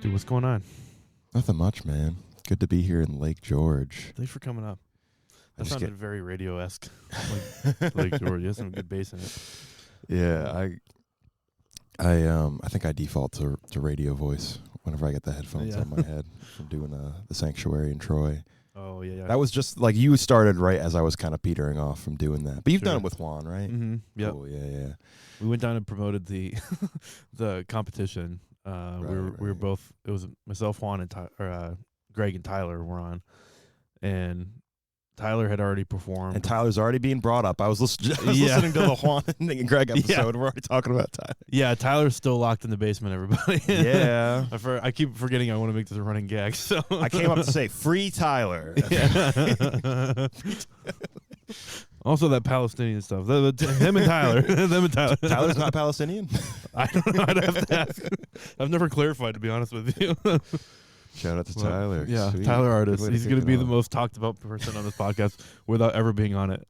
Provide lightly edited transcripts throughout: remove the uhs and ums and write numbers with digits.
Dude, what's going on? Nothing much, man. Good to be here in Lake George. Thanks for coming up. That just sounded very radio-esque. Like George, has some good bass in it. Yeah, I think I default to radio voice whenever I get the headphones on my head from doing the Sanctuary in Troy. Oh, yeah. That was just like you started right as I was kind of petering off from doing that. But you've done it with Juan, right? Mm-hmm. Yep. Cool, yeah. We went down and promoted the the competition. We were both. It was myself, Juan, and Greg and Tyler were on, and Tyler had already performed. And Tyler's already being brought up. I was listening to the Juan and Greg episode. Yeah. We're already talking about Tyler. Yeah, Tyler's still locked in the basement, everybody. Yeah. I keep forgetting I want to make this a running gag. So I came up to say, free Tyler. Yeah. Also, that Palestinian stuff. Him and Tyler. Them and Tyler. Tyler's not Palestinian? I don't know. I'd have to ask. I've never clarified, to be honest with you. Shout out to Tyler. Yeah, Sweet. Tyler Artist. He's going to be the most. most talked about person on this podcast without ever being on it.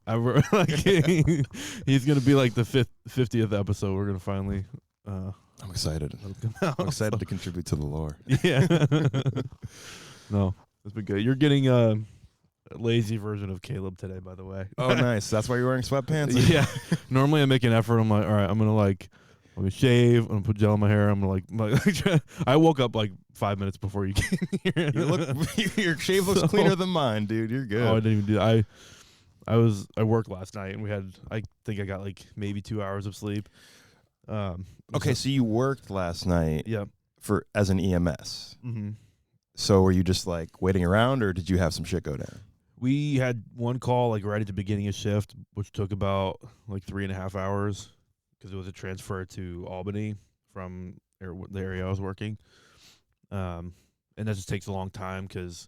He's going to be like the 50th episode. We're going to finally. I'm excited. I'm excited to contribute to the lore. Yeah. No, it's been good. You're getting a lazy version of Caleb today, by the way. Oh, nice. That's why you're wearing sweatpants? Yeah. Normally I make an effort. I'm like, all right, I'm going to shave. I'm going to put gel in my hair. I'm going to I woke up like 5 minutes before you came here. Your shave looks cleaner than mine, dude. You're good. Oh, I didn't even do that. I worked last night and I think I got like maybe 2 hours of sleep. Okay, so you worked last night yeah. as an EMS. Mm-hmm. So were you just like waiting around or did you have some shit go down? We had one call like right at the beginning of shift, which took about like 3.5 hours because it was a transfer to Albany from the area I was working. And that just takes a long time because,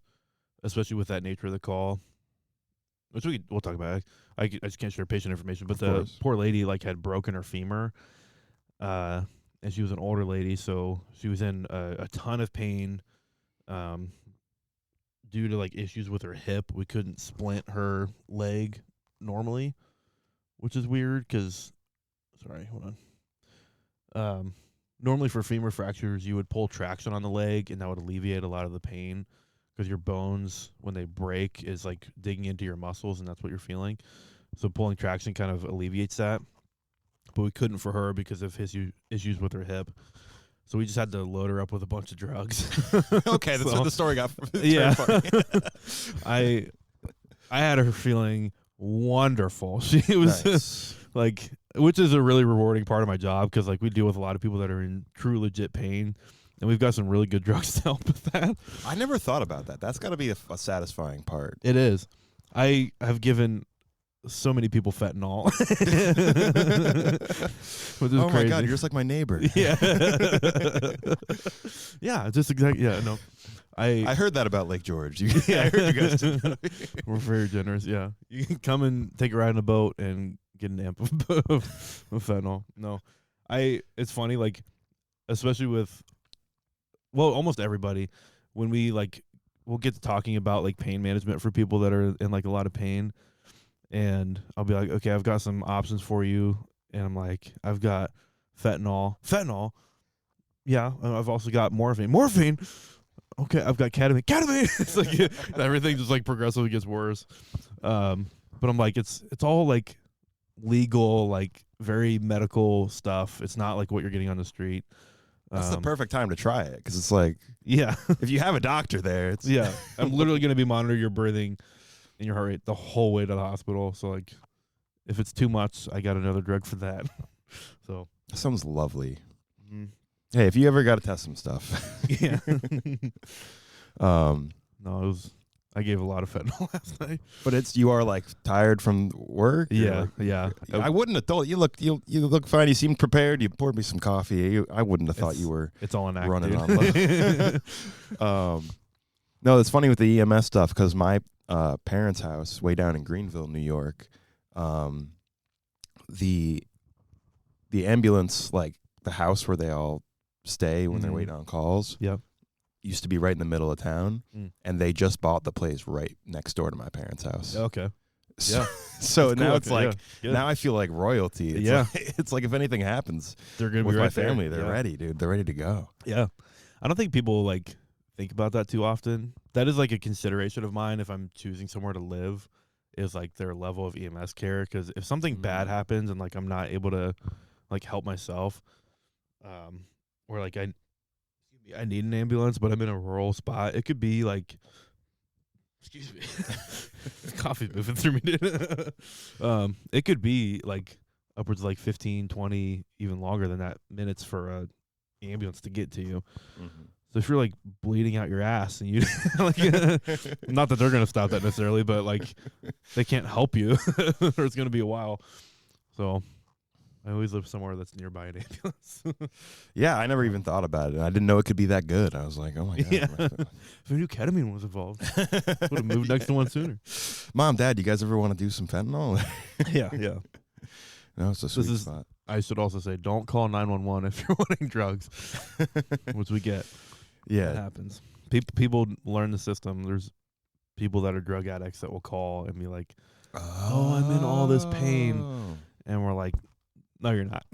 especially with that nature of the call, which we'll talk about. I just can't share patient information, but the poor lady like had broken her femur, and she was an older lady, so she was in a ton of pain. Due to like issues with her hip, we couldn't splint her leg normally, which is weird because, sorry, hold on. Normally for femur fractures, you would pull traction on the leg, and that would alleviate a lot of the pain because your bones, when they break, is like digging into your muscles, and that's what you're feeling. So pulling traction kind of alleviates that. But we couldn't for her because of his issues with her hip. So we just had to load her up with a bunch of drugs. Okay, that's what the story got. Yeah. I had her feeling wonderful. She was nice. like, which is a really rewarding part of my job because like we deal with a lot of people that are in true legit pain, and we've got some really good drugs to help with that. I never thought about that. That's got to be a satisfying part. It is. I have given so many people fentanyl. Which is oh crazy. my God, you're just like my neighbor. Yeah. Yeah, just exactly. Yeah, no. I heard that about Lake George. Yeah. I heard you guys did that. We're very generous, yeah. You can come and take a ride in a boat and get an amp of fentanyl. No. It's funny, like, especially with, well, almost everybody, when we'll get to talking about, like, pain management for people that are in, like, a lot of pain, and I'll be like, okay, I've got some options for you, and I'm like, I've got fentanyl, yeah, I've also got morphine, okay, I've got ketamine. It's like everything just like progressively gets worse. But I'm like, it's all like legal, like very medical stuff. It's not like what you're getting on the street. That's the perfect time to try it because it's like, yeah, if you have a doctor there, it's yeah. I'm literally going to be monitoring your breathing and your heart rate the whole way to the hospital. So like, if it's too much, I got another drug for that. So that sounds lovely. Mm-hmm. Hey, if you ever got to test some stuff, yeah. No, I gave a lot of fentanyl last night. But you are like tired from work. Yeah, yeah. I wouldn't have thought you look fine. You seemed prepared. You poured me some coffee. I wouldn't have thought you were. It's all an act, running dude. on low. No, it's funny with the EMS stuff because my parents' house way down in Greenville, New York, the ambulance, like the house where they all stay when they're waiting on calls. Yep. Used to be right in the middle of town, and they just bought the place right next door to my parents' house. Okay. So, Yeah. so That's now cool. it's like, Yeah. now I feel like royalty. It's like, it's like if anything happens They're gonna with be my right there. family, they're Yeah. ready, dude. They're ready to go. Yeah. I don't think people like think about that too often. That is like a consideration of mine if I'm choosing somewhere to live, is like their level of EMS care. Because if something bad happens and like I'm not able to like help myself, or like I need an ambulance, but I'm in a rural spot, it could be like, excuse me, coffee's moving through me, dude. It could be like upwards of like 15, 20, even longer than that minutes for a ambulance to get to you. Mm-hmm. So if you're like bleeding out your ass and you like, not that they're gonna stop that necessarily, but like they can't help you, or it's gonna be a while. So I always live somewhere that's nearby an ambulance. Yeah, I never even thought about it. I didn't know it could be that good. I was like, oh my god. Yeah. If I knew ketamine was involved, would have moved next to one sooner. Mom, Dad, you guys ever want to do some fentanyl? Yeah. No, it's a sweet spot. I should also say, don't call 911 if you're wanting drugs, which we get. Yeah, that happens. People learn the system. There's people that are drug addicts that will call and be like, "Oh, I'm in all this pain," and we're like, "No, you're not.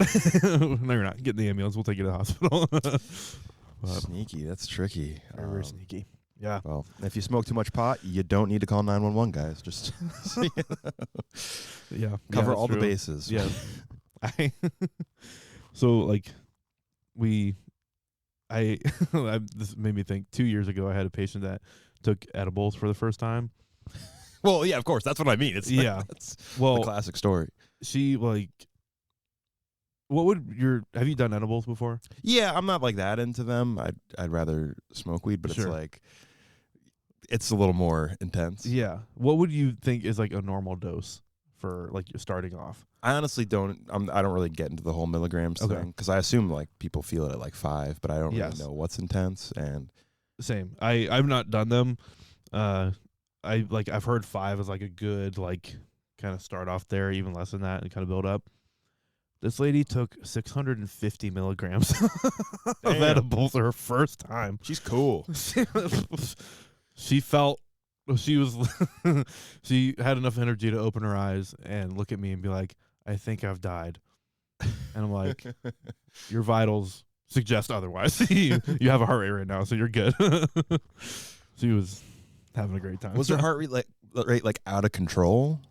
No, you're not. Get in the ambulance. We'll take you to the hospital." Sneaky. That's tricky. Very sneaky. Yeah. Well, if you smoke too much pot, you don't need to call 911, guys. Just yeah, cover all true. the bases. Yeah. So like this made me think 2 years ago I had a patient that took edibles for the first time. Well, yeah, of course. That's what I mean. It's that's the classic story. She like, have you done edibles before? Yeah, I'm not like that into them. I'd rather smoke weed, but Sure. it's like it's a little more intense. Yeah. What would you think is like a normal dose for like you're starting off? I honestly don't. I don't really get into the whole milligrams thing because I assume like people feel it at like 5, but I don't really know what's intense. And same. I've not done them. I've heard 5 is like a good like kind of start off there, even less than that, and kind of build up. This lady took 650 milligrams of edibles her first time. She's cool. She felt she had enough energy to open her eyes and look at me and be like, "I think I've died." And I'm like, "Your vitals suggest otherwise. you have a heart rate right now, so you're good." She was having a great time. Was her heart rate like out of control?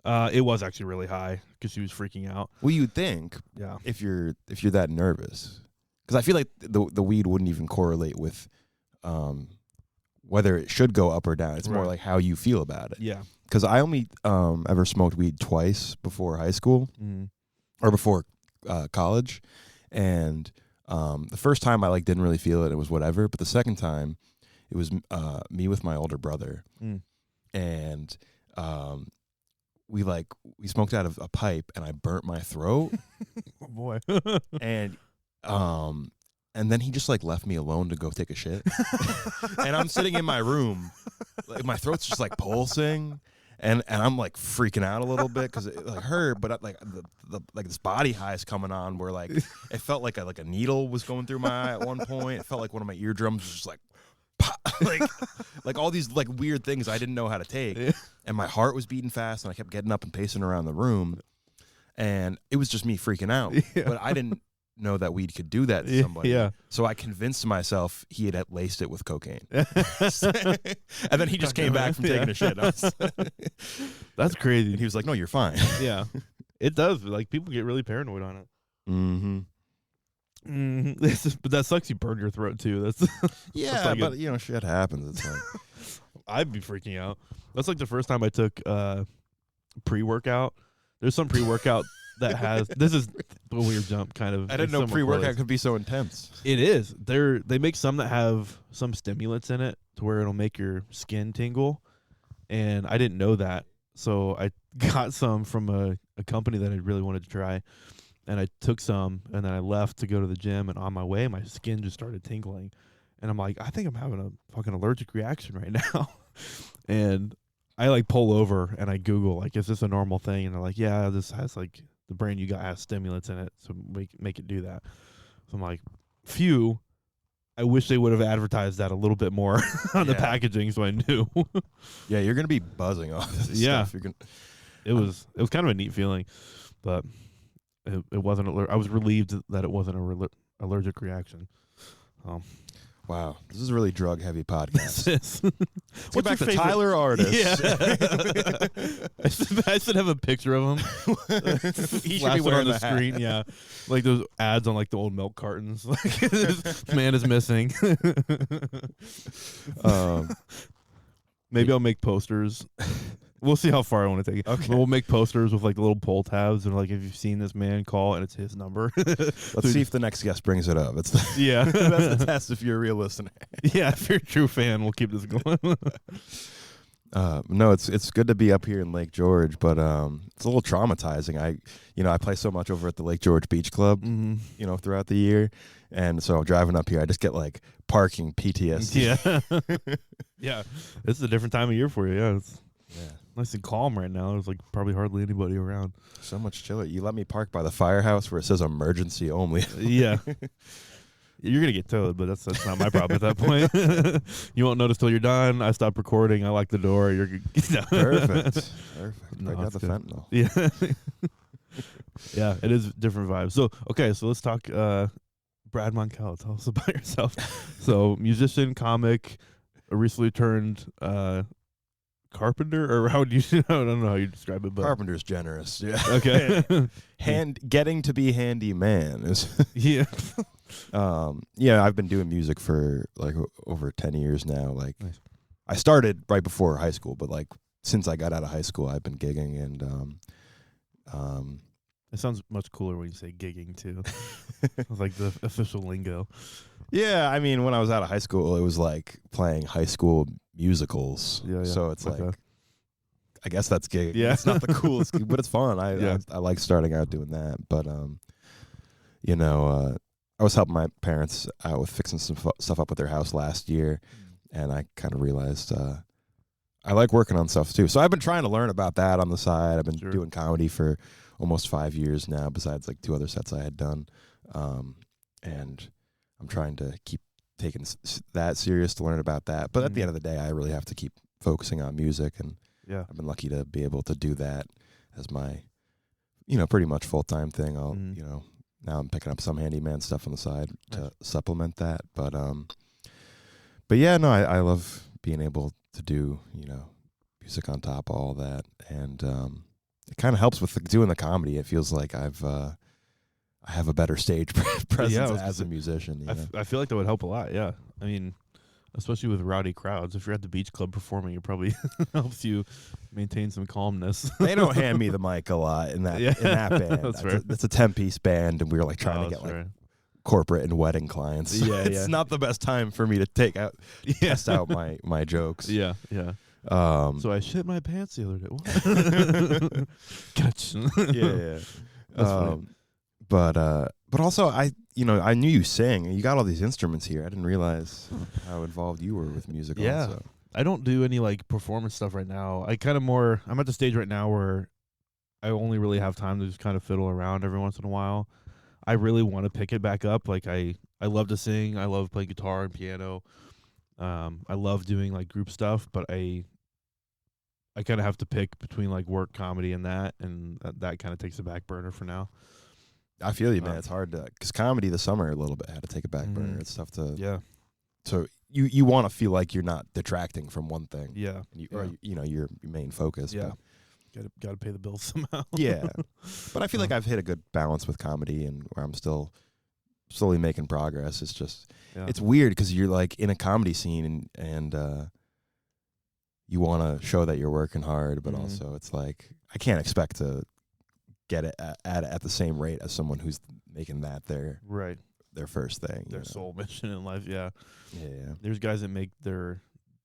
It was actually really high because she was freaking out. Well, you'd think, yeah, if you're that nervous, because I feel like the weed wouldn't even correlate with whether it should go up or down. It's more like how you feel about it. Yeah. Because I only ever smoked weed twice before high school or before college, and the first time I like didn't really feel it. It was whatever. But the second time, it was me with my older brother, and we smoked out of a pipe, and I burnt my throat. Oh boy. And then he just like left me alone to go take a shit. And I'm sitting in my room, like my throat's just like pulsing, and I'm like freaking out a little bit because it like hurt, but like the like this body high is coming on where like it felt like a needle was going through my eye at one point. It felt like one of my eardrums was just like pop, like all these like weird things I didn't know how to take, and my heart was beating fast, and I kept getting up and pacing around the room, and it was just me freaking out, but I didn't know that weed could do that to somebody. Yeah. So I convinced myself he had laced it with cocaine. And then he just came back from taking a shit. That's crazy. And he was like, "No, you're fine." Yeah. It does. Like people get really paranoid on it. But that sucks. You burn your throat too. That's yeah, but you know, shit happens. It's like I'd be freaking out. That's like the first time I took pre-workout. There's some pre-workout that has this is a weird jump kind of. I didn't know pre-workout could be so intense. It is. They make some that have some stimulants in it to where it'll make your skin tingle, and I didn't know that, so I got some from a company that I really wanted to try, and I took some, and then I left to go to the gym, and on my way my skin just started tingling, and I'm like, I think I'm having a fucking allergic reaction right now. And I like pull over and I Google like, is this a normal thing? And they're like, yeah, this has like the brand you got has stimulants in it, so make it do that. So I'm like, phew. I wish they would have advertised that a little bit more on the packaging, so I knew. Yeah, you're gonna be buzzing off this stuff. It was kind of a neat feeling, but it wasn't. I was relieved that it wasn't a allergic reaction. Wow, this is a really drug-heavy podcast. Let's get back to Tyler Artis. Yeah. I should have a picture of him. He should Flash be it wearing on the the hat. screen. Yeah, like those ads on like the old milk cartons. Like this man is missing. Maybe I'll make posters. We'll see how far I want to take it. Okay. We'll make posters with like the little pull tabs and like if you've seen this man, call and it's his number. Let's see if the next guest brings it up. Yeah, That's the test if you're a real listener. Yeah, if you're a true fan, we'll keep this going. No, it's good to be up here in Lake George, but it's a little traumatizing. I play so much over at the Lake George Beach Club, throughout the year, and so driving up here, I just get like parking PTSD. Yeah, yeah, it's a different time of year for you. Yeah, it's Yeah. nice and calm right now. There's like probably hardly anybody around. So much chiller. You let me park by the firehouse where it says emergency only. Yeah. You're going to get towed, but that's not my problem at that point. You won't notice till you're done. I stop recording. I lock the door. You're good. No. Perfect. No, I got it's the good. fentanyl. Yeah. Yeah, it is different vibes. So, okay, so let's talk Brad Monkell. Tell us about yourself. So, musician, comic, recently turned carpenter, or how would you? I don't know how you describe it, but Carpenter's generous. Yeah. okay. Getting to be handy man is. Yeah. Yeah, I've been doing music for like over 10 years now. Like, Nice. I started right before high school, but like since I got out of high school, I've been gigging and It sounds much cooler when you say gigging too. It's like the official lingo. yeah, I mean, when I was out of high school, it was like playing high school musicals. Yeah, yeah. So it's Okay. like, I guess that's gig. Yeah. It's not the coolest, but it's fun. Yeah. I like starting out doing that. But I was helping my parents out with fixing some stuff up with their house last year, and I kind of realized I like working on stuff too. So I've been trying to learn about that on the side. I've been Sure. doing comedy for almost 5 years now, besides like 2 other sets I had done, and I'm trying to keep taking that serious to learn about that. But at the end of the day, I really have to keep focusing on music, and Yeah. I've been lucky to be able to do that as my, pretty much full-time thing. I'll, now I'm picking up some handyman stuff on the side to supplement that. But yeah, no, I love being able to do, music on top of all that. And it kind of helps with doing the comedy. It feels like I have a better stage presence as a musician. I feel like that would help a lot. Yeah. I mean, especially with rowdy crowds. If you're at the beach club performing, it probably helps you maintain some calmness. They don't hand me the mic a lot in that Yeah. in that band. That's fair. It's a 10-piece band, and we were like trying to that's get like right. corporate and wedding clients. Yeah, It's yeah. not the best time for me to test out my jokes. Yeah, yeah. So I shit my pants the other day. What? Gotcha. Yeah. That's funny. But also I knew you sang, and you got all these instruments here. I didn't realize how involved you were with music. Yeah. Also. I don't do any like performance stuff right now. I'm at the stage right now where I only really have time to just kind of fiddle around every once in a while. I really want to pick it back up. Like I love to sing. I love playing guitar and piano. I love doing like group stuff, but I kind of have to pick between like work, comedy, and that that kind of takes a back burner for now. I feel you, man. It's hard to, because comedy this summer a little bit had to take a back burner. It's tough to. Yeah. So you want to feel like you're not detracting from one thing. Yeah. And or your main focus. Yeah. But Got to pay the bills somehow. yeah. But I feel like I've hit a good balance with comedy, and where I'm still slowly making progress. It's just it's weird because you're like in a comedy scene and you want to show that you're working hard, but also it's like I can't expect to get it at the same rate as someone who's making that their first thing, their sole mission in life. Yeah. Yeah. There's guys that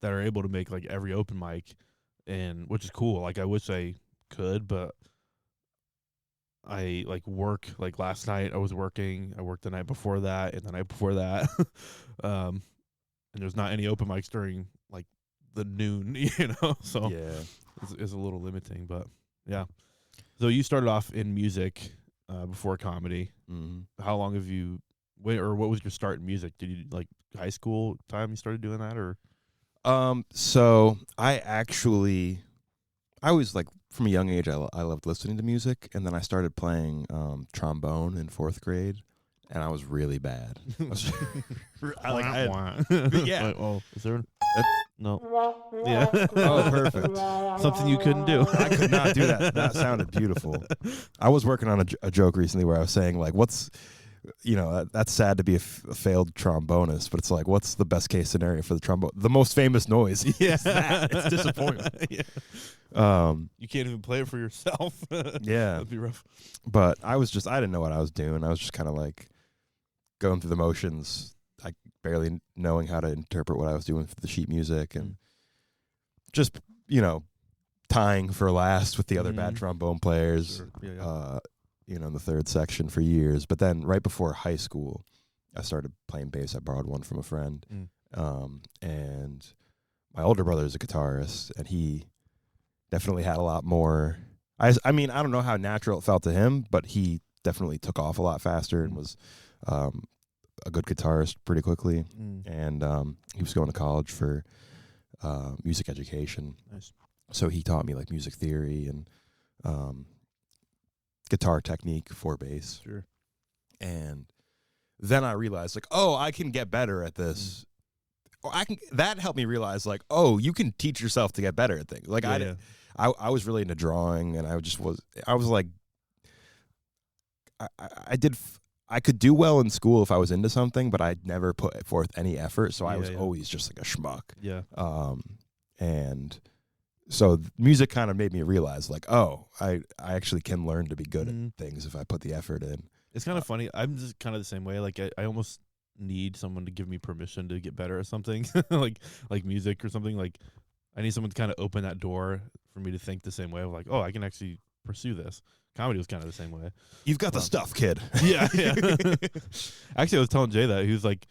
are able to make like every open mic, and which is cool. Like I wish I could, but I like work. Like last night I was working. I worked the night before that and the night before that. And there's not any open mics during like the noon, So it's a little limiting, but yeah. So you started off in music before comedy. Mm-hmm. How long have you what was your start in music? Did you like high school time you started doing that, or? So I was like from a young age I loved listening to music, and then I started playing trombone in 4th grade, and I was really bad. I Yeah. Like, oh, is there? No. Yeah. Oh, perfect. Something you couldn't do. I could not do that. That sounded beautiful. I was working on a joke recently where I was saying, like, what's, that's sad to be a failed trombonist, but it's like, what's the best case scenario for the trombone? The most famous noise. Yeah. Is that. It's disappointment. Yeah. You can't even play it for yourself. Yeah. That'd be rough. But I didn't know what I was doing. I was just kind of like going through the motions, like barely knowing how to interpret what I was doing for the sheet music, and just, tying for last with the other bad trombone players, Sure. Yeah. In the third section for years. But then right before high school, I started playing bass. I borrowed one from a friend. And my older brother is a guitarist, and he definitely had a lot more. I mean, I don't know how natural it felt to him, but he definitely took off a lot faster and was a good guitarist pretty quickly. And he was going to college for music education. Nice. So he taught me like music theory and guitar technique for bass. Sure. And then I realized, like, oh, I can get better at this. Or that helped me realize, like, oh, you can teach yourself to get better at things. Like, I was really into drawing, and I was like, I could do well in school if I was into something, but I'd never put forth any effort, so I was always just like a schmuck. Yeah. And so music kind of made me realize, like, oh, I actually can learn to be good at things if I put the effort in. It's kind of funny. I'm just kind of the same way. Like, I almost need someone to give me permission to get better at something, like music or something. Like, I need someone to kind of open that door for me to think the same way of, like, oh, I can actually pursue this. Comedy was kind of the same way. You've got the stuff, kid. Yeah. Actually, I was telling Jay that. He was like,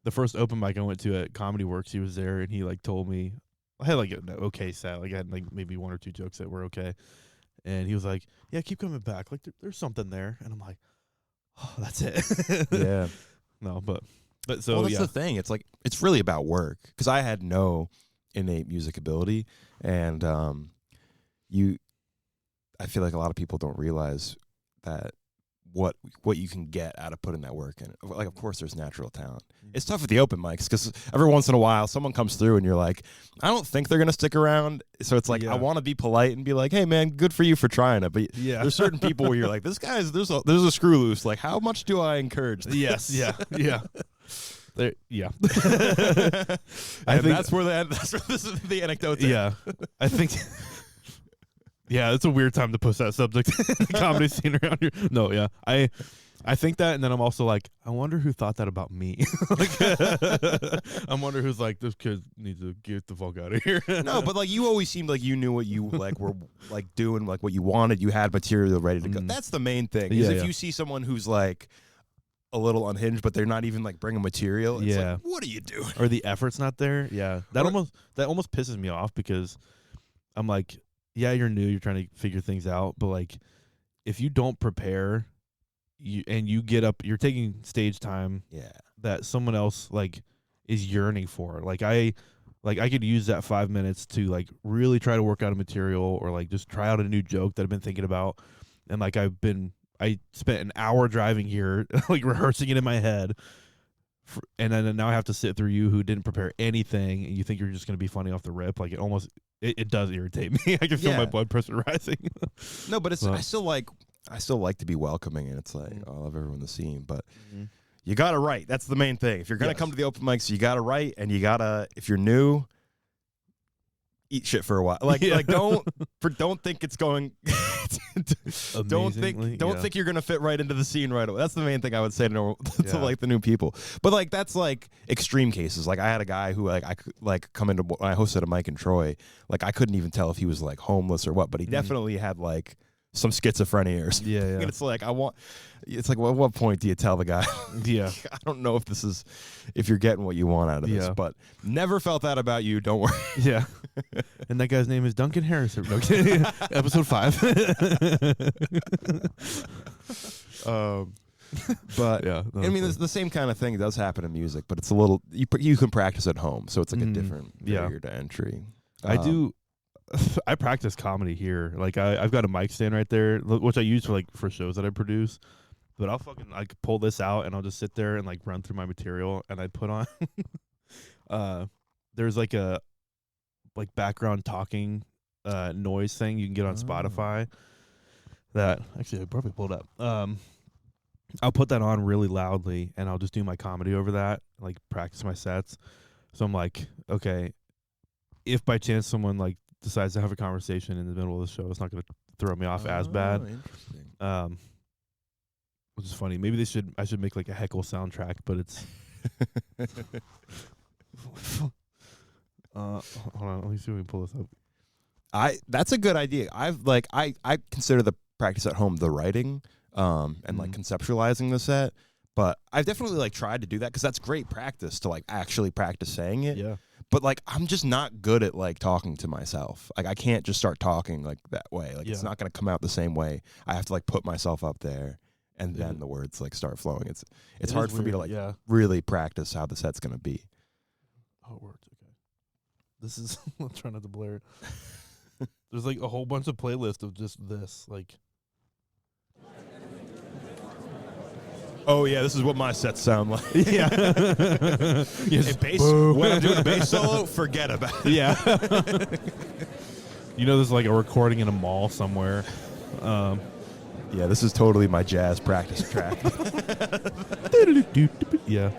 the first open mic I went to at Comedy Works, he was there, and he like told me, I had like an okay set. Like, I had like maybe one or two jokes that were okay. And he was like, yeah, keep coming back. Like, there's something there. And I'm like, oh, that's it. Yeah. No, but so, well, that's the thing. It's like, it's really about work. Because I had no innate music ability. And I feel like a lot of people don't realize that what you can get out of putting that work in. Like, of course, there's natural talent. It's tough with the open mics because every once in a while, someone comes through and you're like, I don't think they're gonna stick around. So it's like, I want to be polite and be like, hey man, good for you for trying it. But there's certain people where you're like, this guy's there's a screw loose. Like, how much do I encourage this? Yes, yeah. There, yeah. I think that's where this is the anecdote. Yeah, I think. Yeah, it's a weird time to push that subject in the comedy scene around here. No, yeah. I think that, and then I'm also like, I wonder who thought that about me. I'm wondering who's like, this kid needs to get the fuck out of here. No, but like, you always seemed like you knew what you like were like doing, like what you wanted. You had material ready to go. That's the main thing. Is if you see someone who's like a little unhinged, but they're not even like bringing material. It's like, what are you doing? Or the effort's not there. Yeah, that almost pisses me off because I'm like, yeah, you're new, you're trying to figure things out, but like, if you don't prepare, you get up, you're taking stage time that someone else like is yearning for. Like I could use that 5 minutes to like really try to work out a material or like just try out a new joke that I've been thinking about, and like I spent an hour driving here like rehearsing it in my head. And then now I have to sit through you who didn't prepare anything, and you think you're just going to be funny off the rip. Like, it does irritate me. I can feel my blood pressure rising. No, but I still like to be welcoming, and it's like, I love everyone in the scene, but you got to write. That's the main thing. If you're going to come to the open mics, you got to write, and you got to, if you're new, eat shit for a while. Like don't think it's going. don't think you're gonna fit right into the scene right away. That's the main thing I would say to like the new people. But like, that's like extreme cases. Like, I had a guy who like I could like come into when I hosted a mic in Troy. Like, I couldn't even tell if he was like homeless or what, but he definitely had like some schizophrenia or something. And it's like, well, at what point do you tell the guy? I don't know if you're getting what you want out of this, but never felt that about you. Don't worry. Yeah. And that guy's name is Duncan Harrison. Episode 5. But I mean, the same kind of thing does happen in music, but it's a little, you can practice at home. So it's like a different barrier to entry. I practice comedy here. Like, I've got a mic stand right there, which I use for shows that I produce. But I'll fucking like pull this out and I'll just sit there and like run through my material and I put on there's like a like background talking noise thing you can get on Spotify that actually I probably pulled up. I'll put that on really loudly and I'll just do my comedy over that, like practice my sets. So I'm like, okay, if by chance someone like decides to have a conversation in the middle of the show, it's not going to throw me off as bad. Interesting. Which is funny. Maybe I should make like a heckle soundtrack, but it's hold on, let me see if we can pull this up. That's a good idea. I consider the practice at home the writing and like conceptualizing the set, but I've definitely like tried to do that because that's great practice to like actually practice saying it. Yeah. But like I'm just not good at like talking to myself. Like I can't just start talking like that way. Like it's not gonna come out the same way. I have to like put myself up there and then the words like start flowing. It's hard for me to like really practice how the set's gonna be. Oh, it worked. Okay. This is I'm trying not to blare it. There's like a whole bunch of playlists of just this, like. Oh yeah, this is what my sets sound like. Yeah. Yes. When I'm doing a bass solo, forget about it. Yeah. You know, there's like a recording in a mall somewhere. Yeah, this is totally my jazz practice track. Yeah.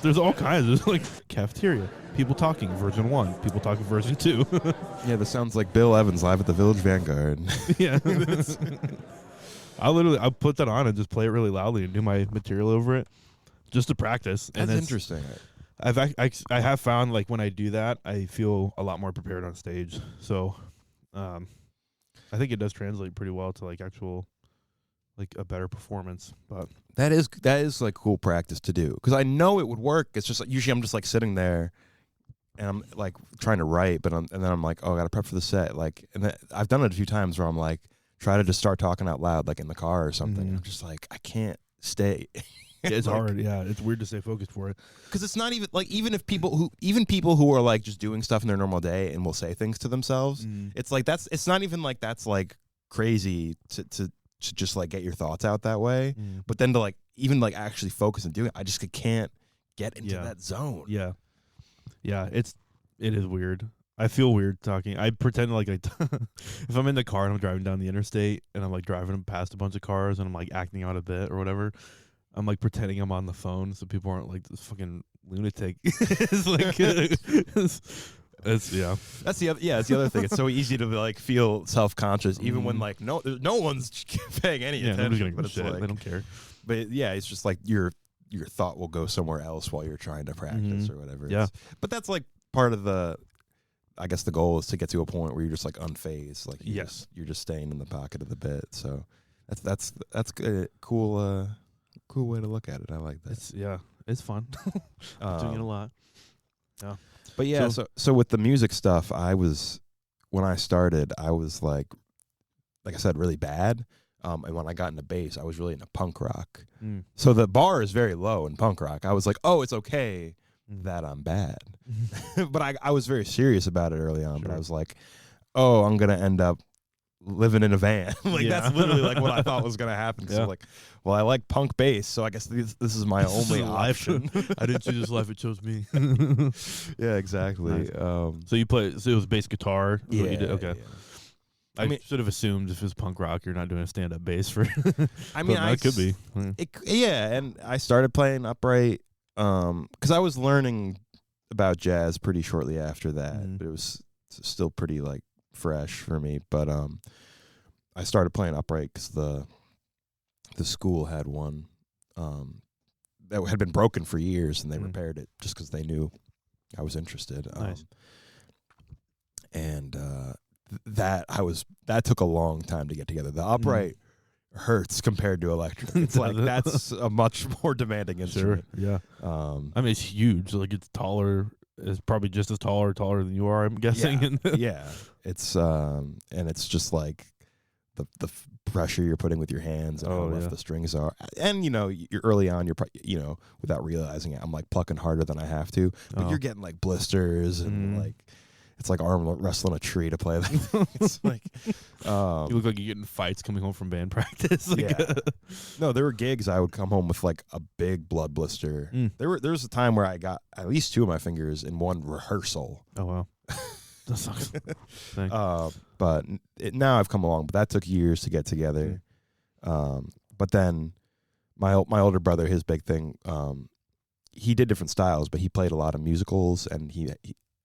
There's all kinds. There's like cafeteria, people talking, version 1, people talking, version 2. Yeah, this sounds like Bill Evans live at the Village Vanguard. Yeah. I'll put that on and just play it really loudly and do my material over it just to practice. That's and interesting. I have found like when I do that, I feel a lot more prepared on stage. So I think it does translate pretty well to like actual like a better performance. But that is like cool practice to do because I know it would work. It's just like usually I'm just like sitting there and I'm like trying to write, and then I'm like, oh, I got to prep for the set. Like, and then I've done it a few times where I'm like, try to just start talking out loud, like in the car or something. I'm just like, I can't stay. It's like, hard. Yeah, it's weird to stay focused for it because it's not even like even people who are like just doing stuff in their normal day and will say things to themselves. It's like it's not even like that's like crazy to just like get your thoughts out that way. But then to like even like actually focus and do it, I just can't get into that zone. Yeah, it is weird. I feel weird talking. I pretend like if I'm in the car and I'm driving down the interstate and I'm like driving past a bunch of cars and I'm like acting out a bit or whatever, I'm like pretending I'm on the phone so people aren't like this fucking lunatic. It's like it's yeah. That's the other thing. It's so easy to like feel self-conscious even when like no one's paying any attention. But it's shit. like They don't care. But yeah, it's just like your thought will go somewhere else while you're trying to practice or whatever. Yeah. But that's like part of the. I guess the goal is to get to a point where you're just like unfazed, like you're just staying in the pocket of the bit. So that's good. Cool way to look at it. I like that. It's fun. I'm doing it a lot. Yeah, but yeah. So with the music stuff, when I started, I was like I said, really bad. And when I got into bass, I was really into punk rock. So the bar is very low in punk rock. I was like, oh, it's okay that I'm bad. But I was very serious about it early on. Sure. But I was like, oh, I'm going to end up living in a van. That's literally like what I thought was going to happen. So like, well, I like punk bass, so I guess this is my only option. I didn't choose this life, it chose me. Yeah, exactly. Nice. So you play, so it was bass guitar? Yeah. What you did? Okay. Yeah. I mean, should have assumed if it was punk rock, you're not doing a stand-up bass for I mean, it could be. And I started playing upright because I was learning about jazz pretty shortly after that, but it was still pretty like fresh for me. But I started playing upright because the school had one that had been broken for years, and they repaired it just because they knew I was interested. Nice. And that took a long time to get together. The upright hurts compared to electric. It's like that's a much more demanding instrument. Sure. Yeah. I mean, it's huge. Like it's taller. It's probably just as taller than you are, I'm guessing. Yeah. It's and it's just like the pressure you're putting with your hands and how rough the strings are. And you're early on, you're without realizing it, I'm like plucking harder than I have to, but you're getting like blisters and like it's like arm wrestling a tree to play that. It's like You look like you're getting fights coming home from band practice. Like, yeah. No, there were gigs I would come home with like a big blood blister. There was a time where I got at least 2 of my fingers in one rehearsal. Oh wow. That sucks. But now I've come along, but that took years to get together. But then my older brother, his big thing, he did different styles, but he played a lot of musicals, and he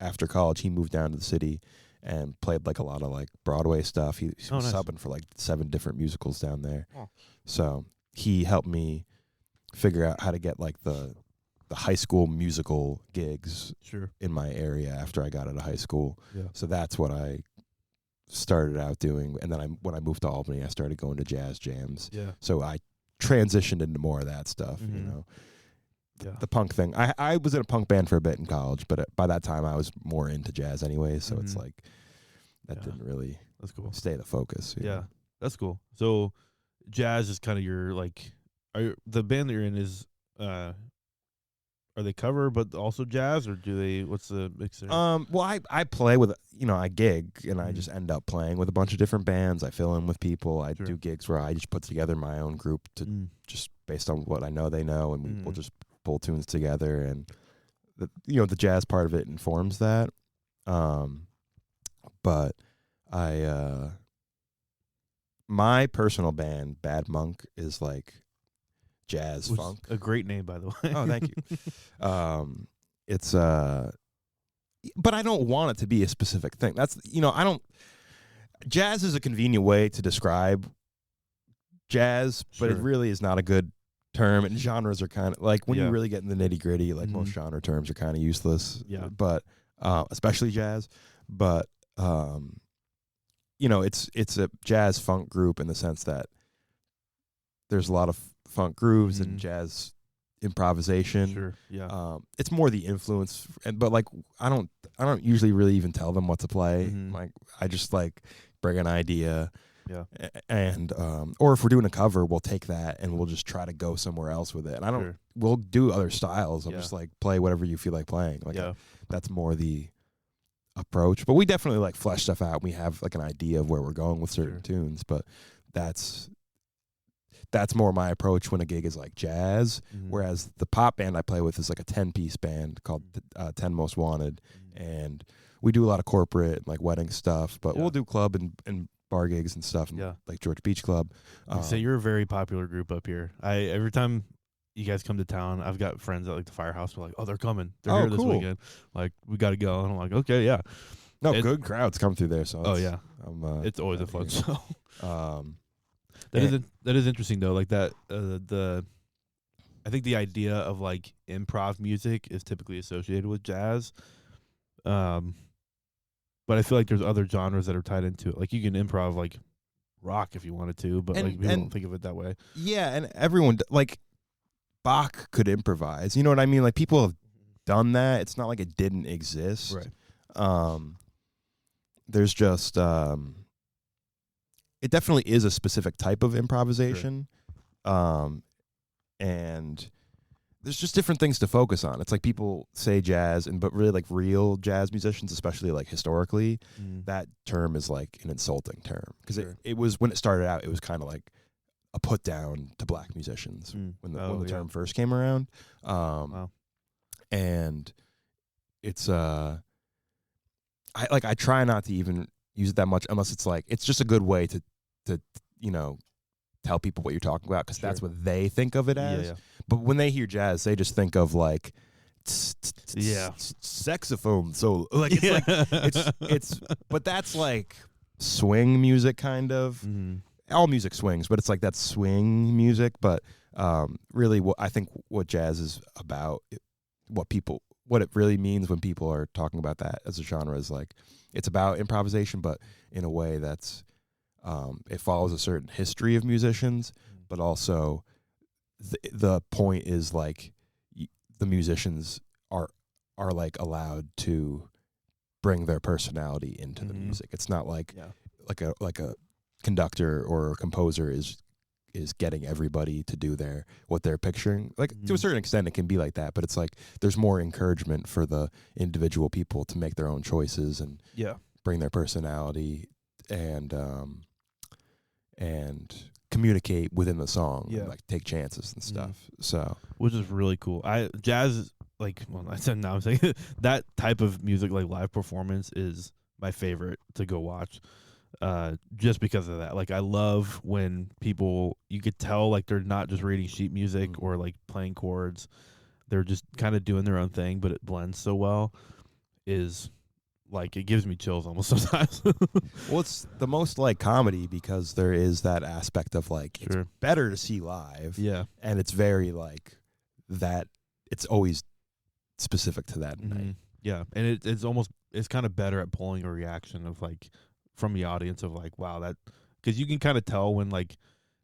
after college he moved down to the city and played like a lot of like Broadway stuff. He was nice. subbing for like 7 different musicals down there. Oh. So he helped me figure out how to get like the high school musical gigs in my area after I got out of high school. Yeah. So that's what I started out doing, and then when I moved to Albany, I started going to jazz jams. Yeah. So I transitioned into more of that stuff, you know. The punk thing. I was in a punk band for a bit in college, but by that time I was more into jazz anyway, so it's like that didn't really stay the focus. Yeah. That's cool. So jazz is kind of your like the band that you're in is are they cover but also jazz, or do they what's the mix there? Well I play with I gig and I just end up playing with a bunch of different bands. I fill in with people. I do gigs where I just put together my own group to just based on what I know they know, and we'll just pull tunes together, and the jazz part of it informs that. But my personal band, Bad Monk, is like jazz funk. A great name, by the way. Oh, thank you. It's but I don't want it to be a specific thing. That's I don't. Jazz is a convenient way to describe jazz, but it really is not a good term. And genres are kind of like when you really get in the nitty gritty. Like most genre terms are kind of useless. Yeah. But especially jazz. But it's a jazz funk group in the sense that there's a lot of funk grooves and jazz improvisation. Sure. Yeah. It's more the influence, but like I don't usually really even tell them what to play. Like I just like bring an idea. Yeah. And or if we're doing a cover, we'll take that and we'll just try to go somewhere else with it. And we'll do other styles. I'm just like play whatever you feel like playing. Like that's more the approach. But we definitely like flesh stuff out. We have like an idea of where we're going with certain tunes, but that's more my approach when a gig is like jazz. Whereas the pop band I play with is like a 10-piece band called 10 Most Wanted, and we do a lot of corporate like wedding stuff, but we'll do club and bar gigs and stuff, like George Beach Club. So you're a very popular group up here. Every time you guys come to town, I've got friends at like the Firehouse. We're like, oh, they're coming. They're here this weekend. Like, we got to go. And I'm like, okay, yeah. No, good crowds come through there. So it's always a fun show. That is interesting though. Like that, I think the idea of like improv music is typically associated with jazz. But I feel like there's other genres that are tied into it. Like you can improv like rock if you wanted to, but like people don't think of it that way. Yeah, and everyone like Bach could improvise. You know what I mean? Like people have done that. It's not like it didn't exist. Right. There's just it definitely is a specific type of improvisation. Sure. And there's just different things to focus on. It's like people say jazz, but really like real jazz musicians, especially like historically, that term is like an insulting term. Because it was, when it started out, it was kind of like a put down to black musicians when the term first came around. Wow. And it's, I try not to even use it that much unless it's like, it's just a good way to tell people what you're talking about, because that's what they think of it as. Yeah. But when they hear jazz, they just think of like saxophone solo. Like it's but that's like swing music kind of. All music swings, but it's like that swing music. But really, I think what jazz is about, what it really means when people are talking about that as a genre is like it's about improvisation, but in a way that's it follows a certain history of musicians, but also the point is like the musicians are like allowed to bring their personality into the music. It's not like a conductor or a composer is is getting everybody to do what they're picturing. Like to a certain extent, it can be like that, but it's like there's more encouragement for the individual people to make their own choices and bring their personality and communicate within the song, and like take chances and stuff. So, which is really cool. Jazz, like, well, I said now I'm saying that type of music, like live performance, is my favorite to go watch. Just because of that. Like, I love when people, you could tell like they're not just reading sheet music or like playing chords. They're just kind of doing their own thing, but it blends so well. Is like, it gives me chills almost sometimes. well, it's the most like comedy because there is that aspect of like it's better to see live. Yeah. And it's very like that. It's always specific to that night. Yeah. And it's kind of better at pulling a reaction of like from the audience of like, wow, that, because you can kind of tell when like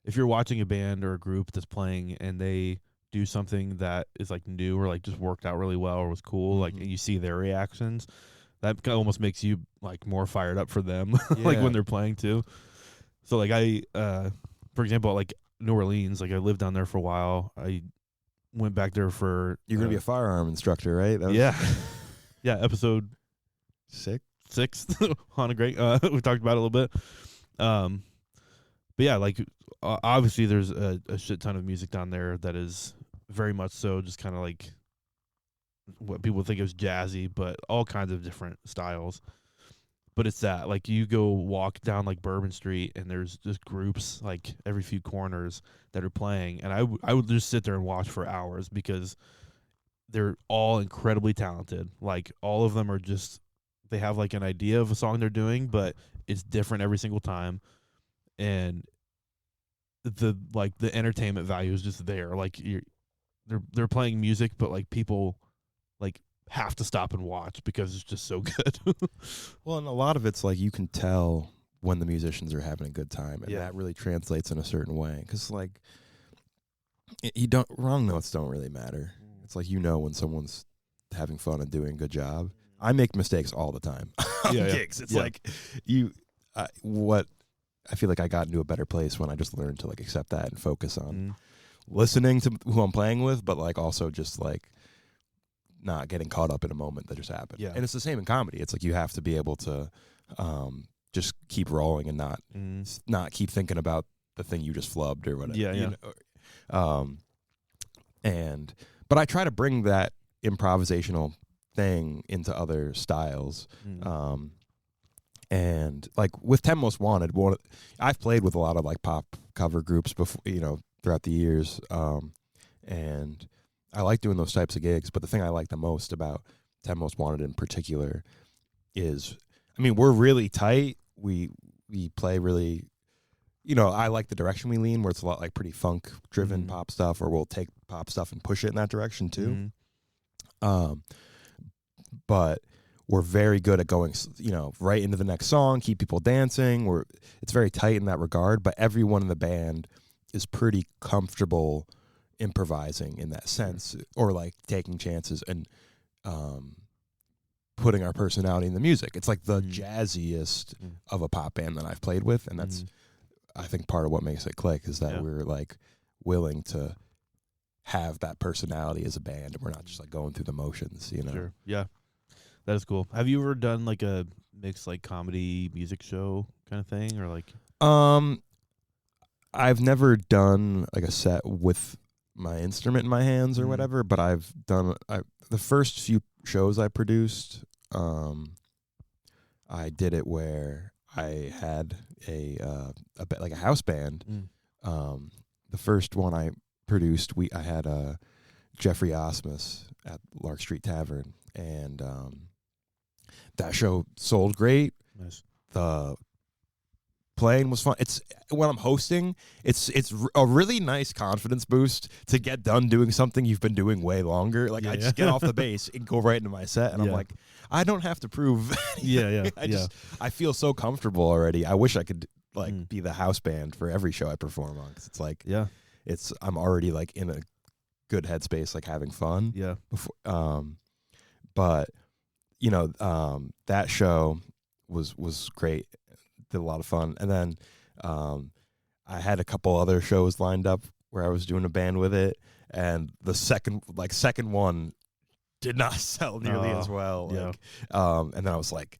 if you're watching a band or a group that's playing and they do something that is like new or like just worked out really well or was cool, like, and you see their reactions, that almost makes you like more fired up for them, like when they're playing too. So like for example, like New Orleans, like I lived down there for a while. I went back there for. You're gonna be a firearm instructor, right? Yeah, episode 6 on a great. We talked about it a little bit. But yeah, like obviously there's a shit ton of music down there that is very much so just kind of like what people think is jazzy, but all kinds of different styles. But it's that, like, you go walk down like Bourbon Street and there's just groups like every few corners that are playing, and I would just sit there and watch for hours because they're all incredibly talented. Like, all of them are just, they have like an idea of a song they're doing, but it's different every single time, and the entertainment value is just there. Like, they're playing music, but like people like have to stop and watch because it's just so good. Well, and a lot of it's like you can tell when the musicians are having a good time, and that really translates in a certain way. Because like wrong notes don't really matter. It's like when someone's having fun and doing a good job. I make mistakes all the time on gigs. It's like what I feel like I got into a better place when I just learned to like accept that and focus on listening to who I'm playing with, but like also just like not getting caught up in a moment that just happened. Yeah. And it's the same in comedy. It's like you have to be able to just keep rolling and not keep thinking about the thing you just flubbed or whatever. Yeah. But I try to bring that improvisational thing into other styles. And like with 10 Most Wanted, I've played with a lot of like pop cover groups before, throughout the years. And I like doing those types of gigs, but the thing I like the most about 10 Most Wanted in particular is, I mean, we're really tight. We play really, I like the direction we lean, where it's a lot like pretty funk-driven pop stuff, or we'll take pop stuff and push it in that direction too. But we're very good at going, right into the next song, keep people dancing. It's very tight in that regard, but everyone in the band is pretty comfortable improvising in that sense, or like taking chances and putting our personality in the music. It's like the jazziest of a pop band that I've played with, and that's I think part of what makes it click is that we're like willing to have that personality as a band, and we're not just like going through the motions, Sure. Yeah, that is cool. Have you ever done like a mixed like comedy music show kind of thing, or like? I've never done like a set with my instrument in my hands or whatever, but I've done the first few shows I produced. I did it where I had a house band. The first one I produced, I had Jeffrey Osmus at Lark Street Tavern, and that show sold great. Nice. The playing was fun. It's when I'm hosting, it's a really nice confidence boost to get done doing something you've been doing way longer. Like I just get off the bass and go right into my set, and I'm like, I don't have to prove. I feel so comfortable already. I wish I could be the house band for every show I perform on, because it's like I'm already like in a good headspace, like having fun. Yeah. Before, but that show was great. Did a lot of fun, and then I had a couple other shows lined up where I was doing a band with it, and the second one did not sell nearly as well. Yeah. And then I was like,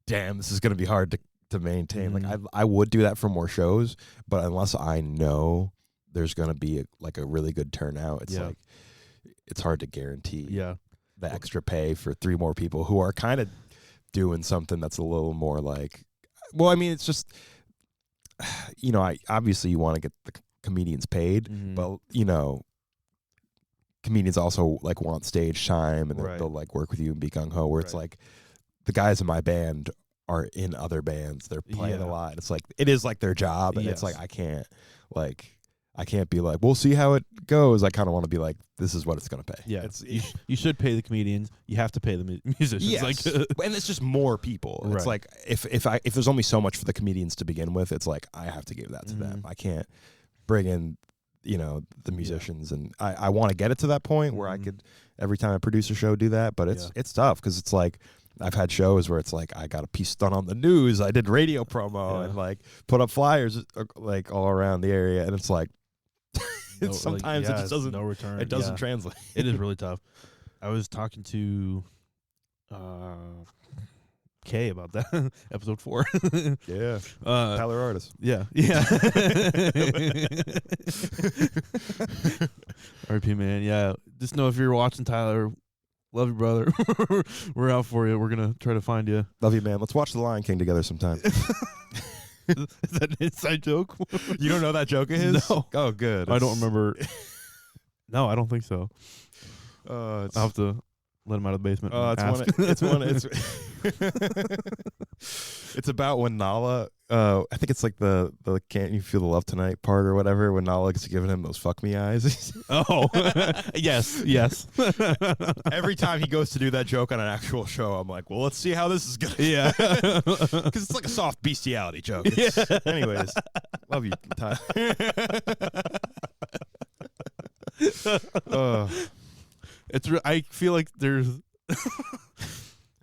damn, this is going to be hard to maintain. Mhm. Like I would do that for more shows, but unless I know there's going to be a really good turnout, it's like it's hard to guarantee the extra pay for 3 more people who are kind of doing something that's a little more like, well, I mean, it's just, you know, obviously you want to get the comedians paid, but you know, comedians also like want stage time, and they'll like work with you and be gung ho. Where it's like the guys in my band are in other bands; they're playing a lot. It's like it is like their job, and it's like I can't be like, we'll see how it goes. I kind of want to be like, this is what it's going to pay. Yeah, you should pay the comedians. You have to pay the musicians. Yes. Like, and it's just more people. Right. It's like if there's only so much for the comedians to begin with, it's like I have to give that to them. I can't bring in, you know, the musicians, and I want to get it to that point where I could every time I produce a show do that, but it's tough because it's like I've had shows where it's like I got a piece done on the news, I did radio promo and like put up flyers like all around the area, and it's like sometimes it just doesn't return. It doesn't translate. It is really tough. I was talking to Kay about that episode 4. Yeah, Tyler Artis. Yeah. RP man. Yeah, just know if you're watching, Tyler, love you, brother. We're out for you. We're gonna try to find you. Love you, man. Let's watch The Lion King together sometime. Is that an inside joke? You don't know that joke of his? No. Oh, good. I don't remember. No, I don't think so. I'll have to let him out of the basement. It's about when Nala. I think it's like the "Can't You Feel the Love Tonight" part or whatever. When Nala is giving him those "fuck me" eyes. Oh, yes. Every time he goes to do that joke on an actual show, I'm like, well, let's see how this is going. Yeah, because it's like a soft bestiality joke. Anyways, love you, Ty. I feel like there's.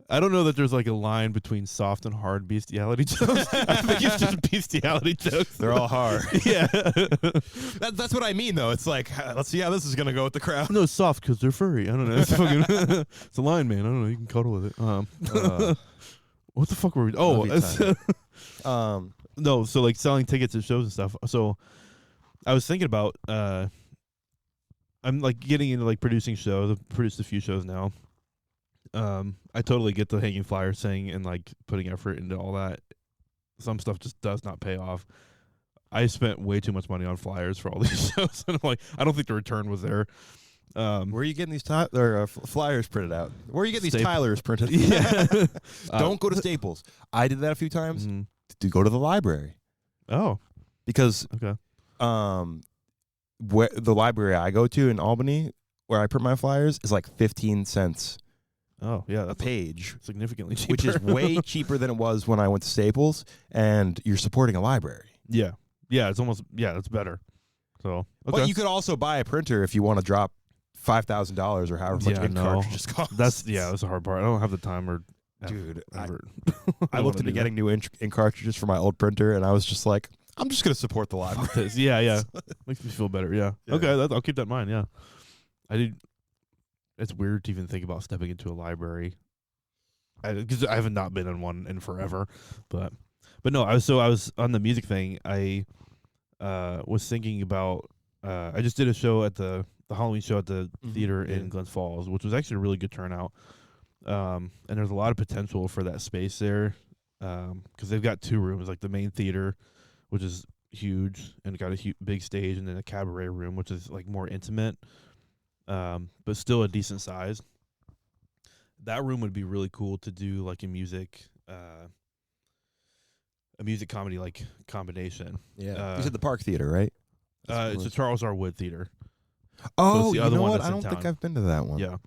I don't know that there's like a line between soft and hard bestiality jokes. I think it's just bestiality jokes. They're all hard. Yeah. That's what I mean, though. It's like, let's see how this is going to go with the crowd. No, soft because they're furry. I don't know. It's, fucking it's a line, man. I don't know. You can cuddle with it. What the fuck were we? Oh, no. So like selling tickets at shows and stuff. So I was thinking about. I'm like getting into like producing shows. I've produced a few shows now. I totally get the hanging flyer thing and like putting effort into all that. Some stuff just does not pay off. I spent way too much money on flyers for all these shows, and I'm like, I don't think the return was there. Where are you getting these flyers printed out? Where are you getting these Tylers printed? Yeah. Don't go to Staples. I did that a few times. To go to the library. Oh, because where the library I go to in Albany, where I print my flyers, is like 15 cents. Oh, yeah, that's a page. Significantly cheaper. Which is way cheaper than it was when I went to Staples, and you're supporting a library. Yeah. Yeah, it's almost, it's better. So, okay. But you could also buy a printer if you want to drop $5,000 or however much ink cartridges cost. That's the hard part. I don't have the time or Dude, effort. I looked into getting new ink cartridges for my old printer, and I was just like, I'm just going to support the library. Yeah. Makes me feel better, yeah. Okay, I'll keep that in mind, yeah. It's weird to even think about stepping into a library, because I have not been in one in forever. But no, I was on the music thing. I was thinking about. I just did a show at the Halloween show at the theater in Glens Falls, which was actually a really good turnout. And there's a lot of potential for that space there, because they've got 2 rooms, like the main theater, which is huge and got a big stage, and then a cabaret room, which is like more intimate. But still a decent size. That room would be really cool to do like a music comedy like combination. Yeah, you said the Park Theater, right? It's a Charles R. Wood Theater. Oh, so you know what? I don't think I've been to that one. Yeah,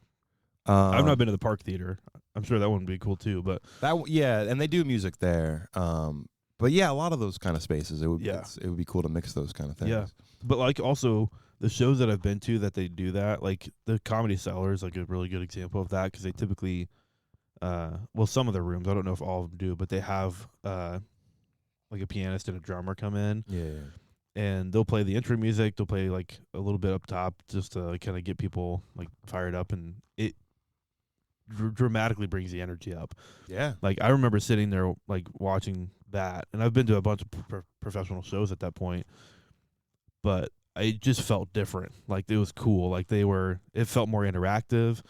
I've not been to the Park Theater. I'm sure that one would be cool too. But and they do music there. But yeah, a lot of those kind of spaces, it would be cool to mix those kind of things. Yeah, but like also. The shows that I've been to that they do that, like the Comedy Cellar is like a really good example of that, because they typically, some of their rooms, I don't know if all of them do, but they have like a pianist and a drummer come in, Yeah. and they'll play the intro music. They'll play like a little bit up top just to like, kind of get people like fired up, and it dramatically brings the energy up. Yeah. Like I remember sitting there like watching that, and I've been to a bunch of professional shows at that point, but it just felt different. Like it was cool. Like it felt more interactive.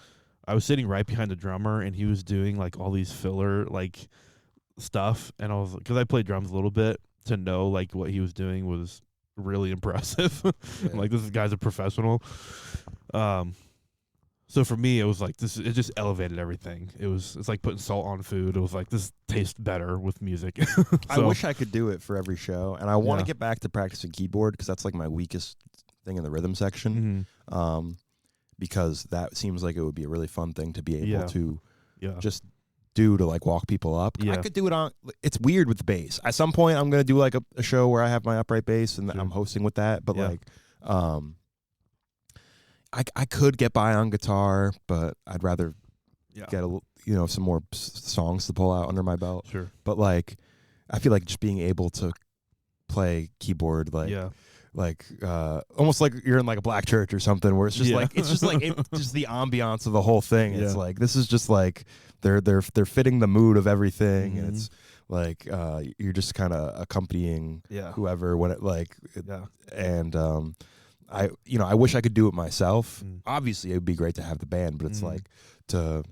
I was sitting right behind the drummer, and he was doing like all these filler like stuff, and I was, because I played drums a little bit, to know like what he was doing was really impressive. Yeah. Like this guy's a professional. So for me, it was like this. It just elevated everything. It's like putting salt on food. It was like, this tastes better with music. I wish I could do it for every show, and I want to Yeah. get back to practicing keyboard because that's like my weakest thing in the rhythm section. Mm-hmm. Because that seems like it would be a really fun thing to be able to Yeah. just do to like walk people up. Yeah. I could do it on. It's weird with the bass. At some point, I'm gonna do like a show where I have my upright bass and Sure. I'm hosting with that. But Yeah. like, I could get by on guitar, but I'd rather get some more songs to pull out under my belt. Sure. But like, I feel like just being able to play keyboard like almost like you're in like a black church or something, where it's just like just the ambiance of the whole thing. Yeah. It's like, this is just like they're fitting the mood of everything, and it's like you're just kind of accompanying whoever when it like and I wish I could do it myself. Obviously, it would be great to have the band, but it's like to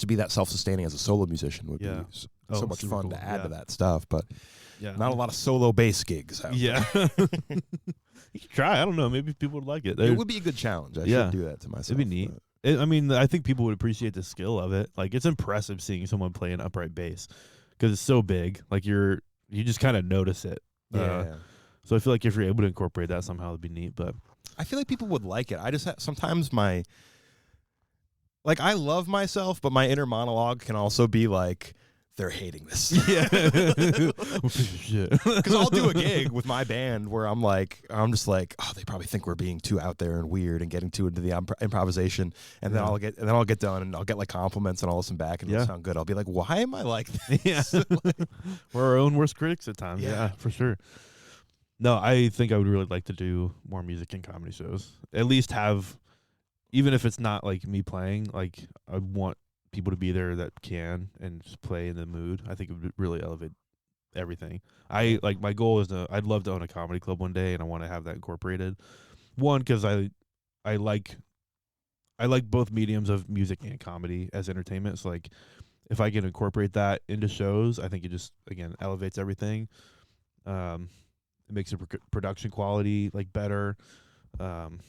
be that self-sustaining as a solo musician would be so much fun cool. to add to that stuff, but Yeah. not a lot of solo bass gigs out there. You can try. I don't know. Maybe people would like it. It would be a good challenge. I should do that to myself. It'd be neat. I mean, I think people would appreciate the skill of it. Like, it's impressive seeing someone play an upright bass because it's so big. Like, you just kind of notice it. Yeah. So I feel like if you're able to incorporate that somehow, it'd be neat. But I feel like people would like it. I just sometimes I love myself, but my inner monologue can also be like, they're hating this. Yeah. Because I'll do a gig with my band where I'm just like, oh, they probably think we're being too out there and weird and getting too into the improvisation, and then I'll get done and I'll get like compliments and I'll listen back and it'll sound good. I'll be like, why am I like this? Yeah. We're our own worst critics at times. Yeah, for sure. No, I think I would really like to do more music and comedy shows. At least have, even if it's not like me playing, like I want people to be there that can and just play in the mood. I think it would really elevate everything. My goal is I'd love to own a comedy club one day, and I want to have that incorporated. One, because I like both mediums of music and comedy as entertainment. So like, if I can incorporate that into shows, I think it just, again, elevates everything. It makes the production quality like better. And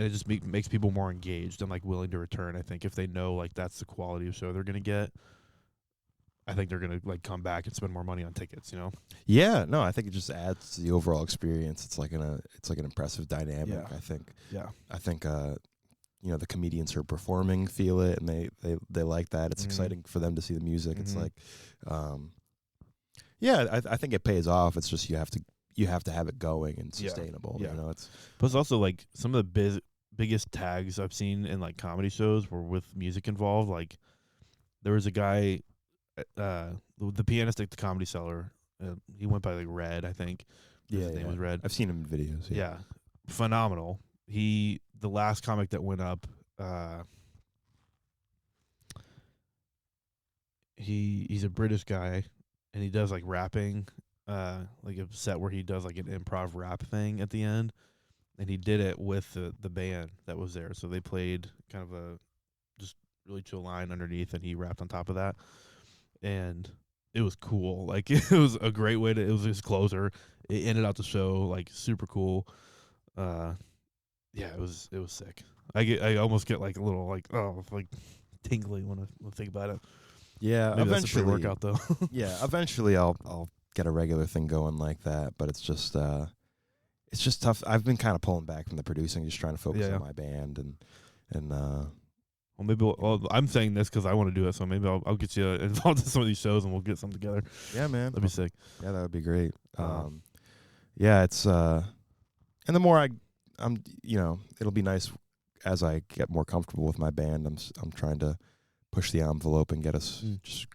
it just makes people more engaged and like willing to return. I think if they know like that's the quality of show they're gonna get, I think they're gonna like come back and spend more money on tickets. Yeah, no, I think it just adds to the overall experience. It's like an impressive dynamic. Yeah. I think. Yeah. I think the comedians who are performing feel it, and they like that. It's exciting for them to see the music. It's like, I think it pays off. It's just you have to have it going and sustainable. Yeah. It's Plus also like some of the biggest tags I've seen in like comedy shows were with music involved. Like there was a guy, the pianist at the Comedy Cellar. He went by like Red, I think. His name was Red. I've seen him in videos. Yeah, phenomenal. The last comic that went up, he's a British guy, and he does like rapping. Like a set where he does like an improv rap thing at the end, and he did it with the band that was there. So they played kind of a just really chill line underneath, and he rapped on top of that, and it was cool. Like it was a great way to. It was his closer. It ended out the show like super cool. Yeah, it was sick. I almost get like a little like tingly when I think about it. Yeah, Maybe eventually that's a pre-workout though. Yeah, eventually I'll get a regular thing going like that, but it's just tough. I've been kind of pulling back from the producing, just trying to focus on my band and well, maybe I'm saying this because I want to do it, so maybe I'll get you involved in some of these shows and we'll get something together. Yeah, man, That'd be sick. Yeah, that would be great. Yeah, it's and the more I'm it'll be nice as I get more comfortable with my band. I'm trying to push the envelope and get us just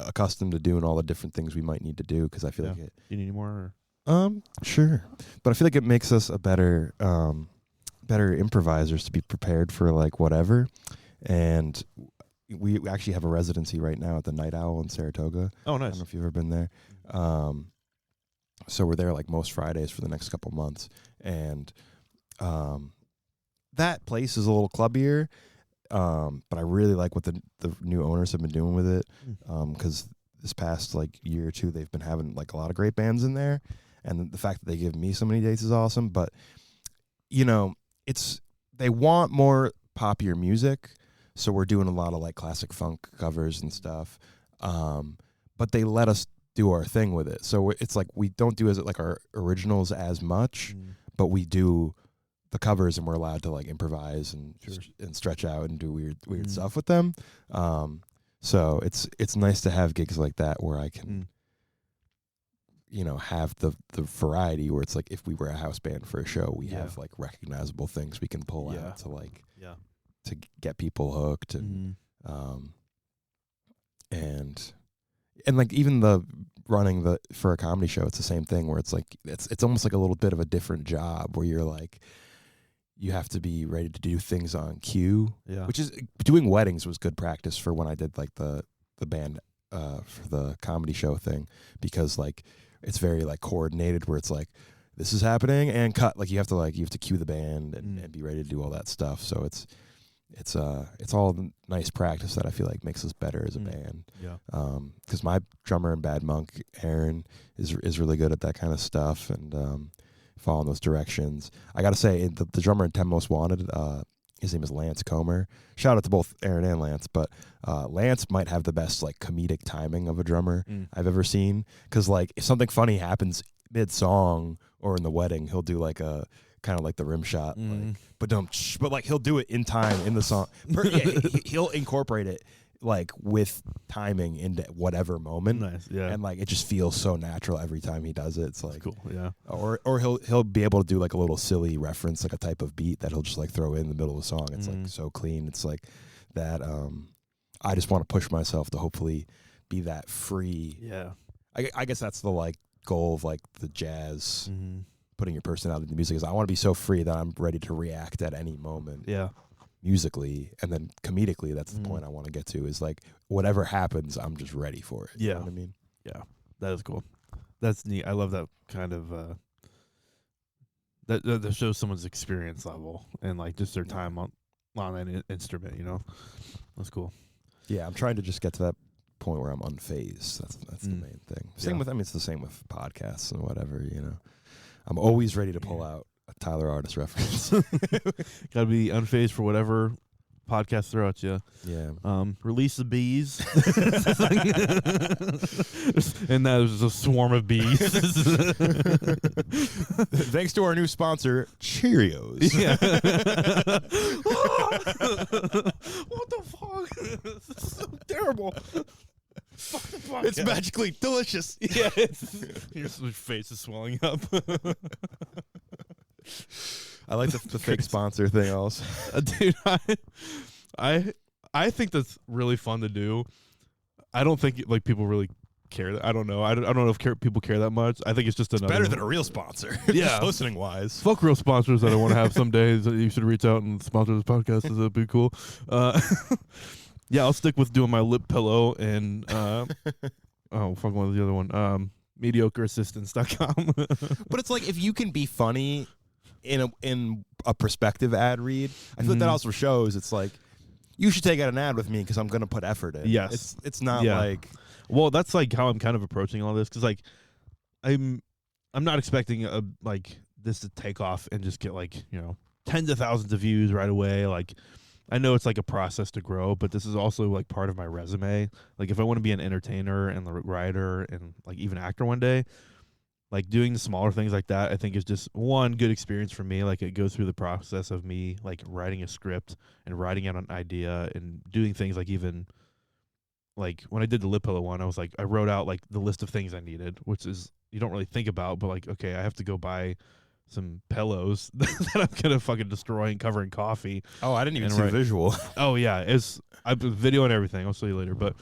accustomed to doing all the different things we might need to do, because I feel like it. You need any more? Or? Sure, but I feel like it makes us a better improvisers to be prepared for like whatever. And we actually have a residency right now at the Night Owl in Saratoga. Oh, I nice. don't know if you've ever been there. So we're there like most Fridays for the next couple months, and that place is a little clubbier, but I really like what the new owners have been doing with it, because this past like year or two they've been having like a lot of great bands in there, and the fact that they give me so many dates is awesome. But they want more popular music, so we're doing a lot of like classic funk covers and stuff, but they let us do our thing with it. So it's like we don't do like our originals as much, but we do the covers, and we're allowed to like improvise and stretch out and do weird stuff with them. So it's nice to have gigs like that where I can have the variety, where it's like if we were a house band for a show, we have like recognizable things we can pull out to like to get people hooked, and and like even the running for a comedy show, it's the same thing, where it's like it's almost like a little bit of a different job, where you're like you have to be ready to do things on cue, which is doing weddings was good practice for when I did like the band for the comedy show thing, because like it's very like coordinated, where it's like this is happening and cut, like you have to cue the band and be ready to do all that stuff. So it's all nice practice that I feel like makes us better as a band. Because my drummer in Bad Monk, Aaron, is really good at that kind of stuff, and following those directions. I gotta say, the drummer in 10 Most Wanted, his name is Lance Comer. Shout out to both Aaron and Lance, but Lance might have the best like comedic timing of a drummer I've ever seen. Because like if something funny happens mid song or in the wedding, he'll do like a kind of like the rim shot, like, but like he'll do it in time in the song. He'll incorporate it like with timing into whatever moment. Nice, yeah. And like it just feels so natural every time he does it. It's like that's cool, yeah. Or he'll be able to do like a little silly reference, like a type of beat that he'll just like throw in the middle of the song. It's like so clean. It's like that. I just want to push myself to hopefully be that free. Yeah. I guess that's the like goal of like the jazz, putting your personality into music, is I want to be so free that I'm ready to react at any moment. Yeah. Musically, and then comedically, that's the point I want to get to, is like whatever happens, I'm just ready for it. Yeah. You know what I mean? Yeah. That is cool. That's neat. I love that kind of that shows someone's experience level and like just their time on that instrument, That's cool. Yeah, I'm trying to just get to that point where I'm unfazed. That's the main thing. Same with, it's the same with podcasts and whatever, I'm always ready to pull out a Tyler Artist reference. Gotta be unfazed for whatever podcast throw at you. Yeah. Release the bees. And that was a swarm of bees. Thanks to our new sponsor, Cheerios. Yeah. What the fuck? This is so terrible. Fuck the podcast. It's magically delicious. Yeah, your face is swelling up. I like the fake sponsor thing also. Dude, I think that's really fun to do. I don't think like people really care. I don't know. I don't know if people care that much. I think it's just another. Better than a real sponsor. Yeah, listening wise. Fuck real sponsors that I want to have some days. You should reach out and sponsor this podcast. That'd be cool. Yeah, I'll stick with doing my lip pillow and what was the other one? Mediocreassistance.com. But it's like if you can be funny in a perspective ad read, I feel like that also shows it's like you should take out an ad with me because I'm going to put effort in. Yes, it's not like. Well, that's like how I'm kind of approaching all this, because like I'm not expecting like this to take off and just get like tens of thousands of views right away. Like I know it's like a process to grow, but this is also like part of my resume. Like if I want to be an entertainer and a writer and like even actor one day, like doing the smaller things like that, I think is just one good experience for me. Like it goes through the process of me like writing a script and writing out an idea and doing things like even like when I did the lip pillow one, I was like, I wrote out like the list of things I needed, which is you don't really think about, but like, okay, I have to go buy some pillows that I'm gonna fucking destroy and cover in coffee. Oh, I didn't even see the visual. Oh yeah, I video and everything. I'll show you later. But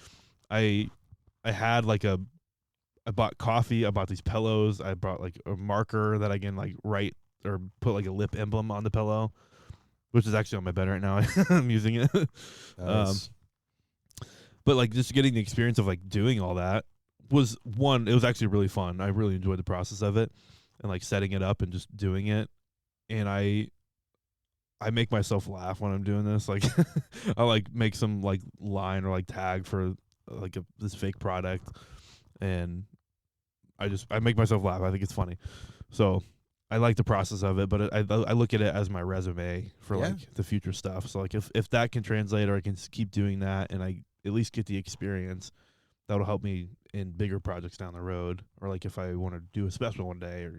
I I had like I bought coffee, I bought these pillows, I brought like a marker that I can like write or put like a lip emblem on the pillow, which is actually on my bed right now. I'm using it. Nice. But like just getting the experience of like doing all that was one, it was actually really fun. I really enjoyed the process of it and like setting it up and just doing it. And I make myself laugh when I'm doing this. Like I like make some like line or like tag for like this fake product, and I make myself laugh. I think it's funny. So I like the process of it, but I look at it as my resume for like the future stuff. So like if that can translate, or I can keep doing that and I at least get the experience, that'll help me in bigger projects down the road, or like if I want to do a special one day, or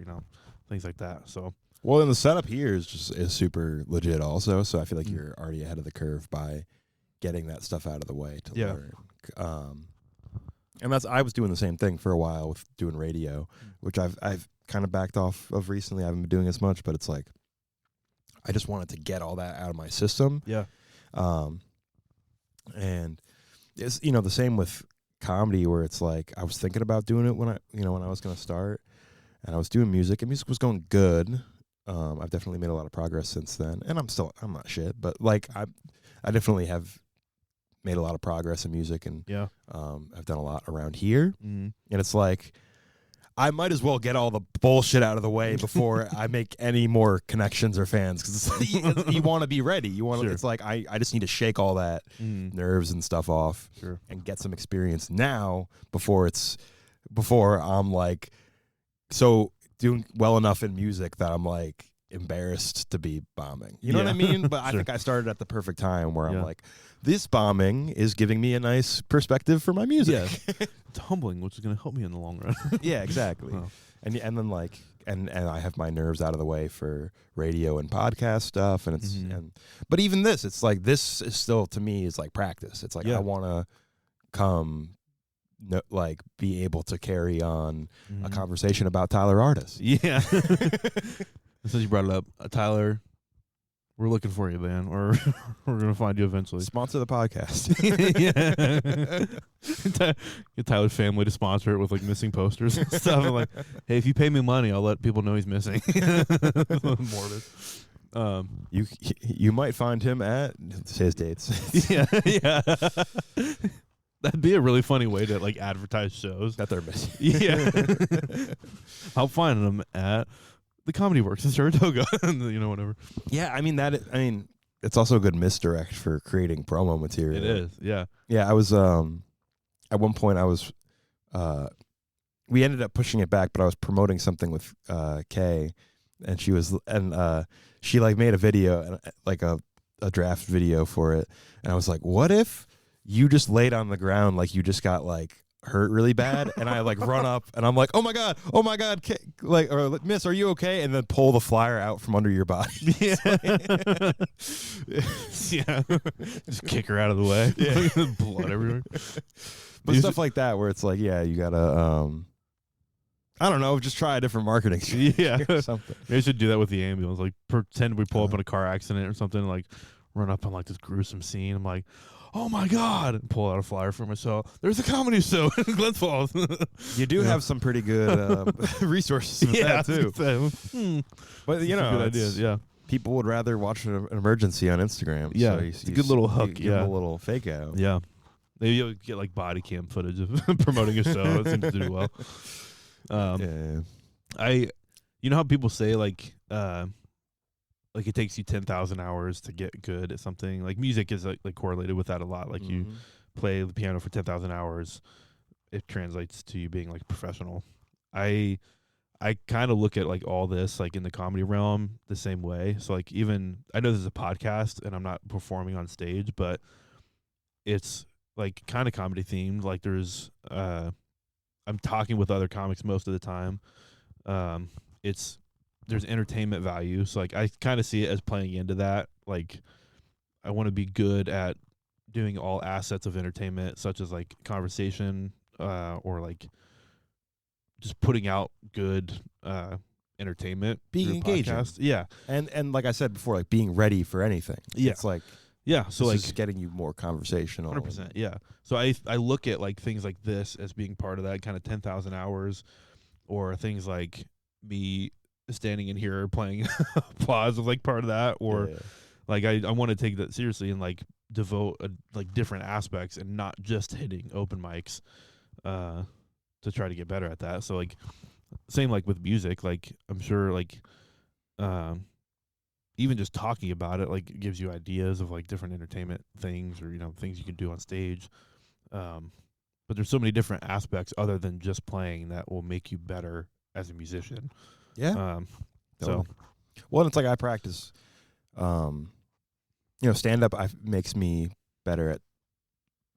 things like that. So well, and the setup here is super legit also. So I feel like you're already ahead of the curve by getting that stuff out of the way to learn. And I was doing the same thing for a while with doing radio, which I've kind of backed off of recently. I haven't been doing as much, but it's like I just wanted to get all that out of my system. Yeah. And it's the same with comedy, where it's like I was thinking about doing it when I was going to start, and I was doing music, and music was going good. I've definitely made a lot of progress since then, and I'm not shit, but like I definitely have made a lot of progress in music, and I've done a lot around here, and it's like I might as well get all the bullshit out of the way before I make any more connections or fans, because you want to be ready. You want It's like I just need to shake all that nerves and stuff off, and get some experience now before I'm like so doing well enough in music that I'm like embarrassed to be bombing. You know what I mean? But I think I started at the perfect time where I'm like, this bombing is giving me a nice perspective for my music. Yeah. It's humbling, which is going to help me in the long run. Yeah, exactly. Oh. And then like and I have my nerves out of the way for radio and podcast stuff, and it's but even this, it's like this is still to me is like practice. It's like I want to like be able to carry on a conversation about Tyler Artis. Yeah. Since you brought it up, Tyler, we're looking for you, man, or we're gonna find you eventually. Sponsor the podcast. Get Tyler's family to sponsor it with like missing posters and stuff. I'm like, hey, if you pay me money, I'll let people know he's missing. Morbid. You might find him at his dates. Yeah. That'd be a really funny way to like advertise shows that they're missing. Yeah. I'll find them at the Comedy Works in Saratoga. Whatever. Yeah, I mean it's also a good misdirect for creating promo material. It is, yeah. Yeah, I was at one point we ended up pushing it back, but I was promoting something with Kay, and she like made a video, like a draft video for it, and I was like, what if you just laid on the ground like you just got like hurt really bad, and I like run up and I'm like, oh my god, like, or miss, are you okay? And then pull the flyer out from under your body. Yeah. Yeah. Just kick her out of the way. Yeah. Blood everywhere. But stuff like that where it's like, yeah, you gotta I don't know, just try a different marketing strategy. Yeah. Or something. Maybe I should do that with the ambulance. Like pretend we pull up in a car accident or something, and like run up on like this gruesome scene. I'm like, oh my god, and pull out a flyer for myself. There's a comedy show in Glens Falls. You do have some pretty good resources with that too. But good ideas. Yeah, people would rather watch an emergency on Instagram. Yeah, so it's a good little hook. Give them a little fake out. Yeah, maybe you'll get like body cam footage of promoting a show. It seems to do well. You know how people say like it takes you 10,000 hours to get good at something. Like music is like correlated with that a lot. Like you play the piano for 10,000 hours, it translates to you being like professional. I kind of look at like all this like in the comedy realm the same way. So like even I know this is a podcast and I'm not performing on stage, but it's like kind of comedy themed. Like there's I'm talking with other comics most of the time. There's entertainment value. So like I kind of see it as playing into that. Like I want to be good at doing all assets of entertainment, such as like conversation, or like just putting out good entertainment. Being engaging. Podcast. Yeah. And like I said before, like being ready for anything. Yeah. It's like Yeah. So this like is getting you more conversational. 100%. Yeah. So I look at like things like this as being part of that kind of 10,000 hours, or things like me standing in here playing applause is like part of that, or Yeah. like I want to take that seriously and like devote like different aspects and not just hitting open mics to try to get better at that. So like same like with music, like I'm sure like even just talking about it like gives you ideas of like different entertainment things, or things you can do on stage. But there's so many different aspects other than just playing that will make you better as a musician. Yeah. So Well, it's like I practice. Stand up makes me better at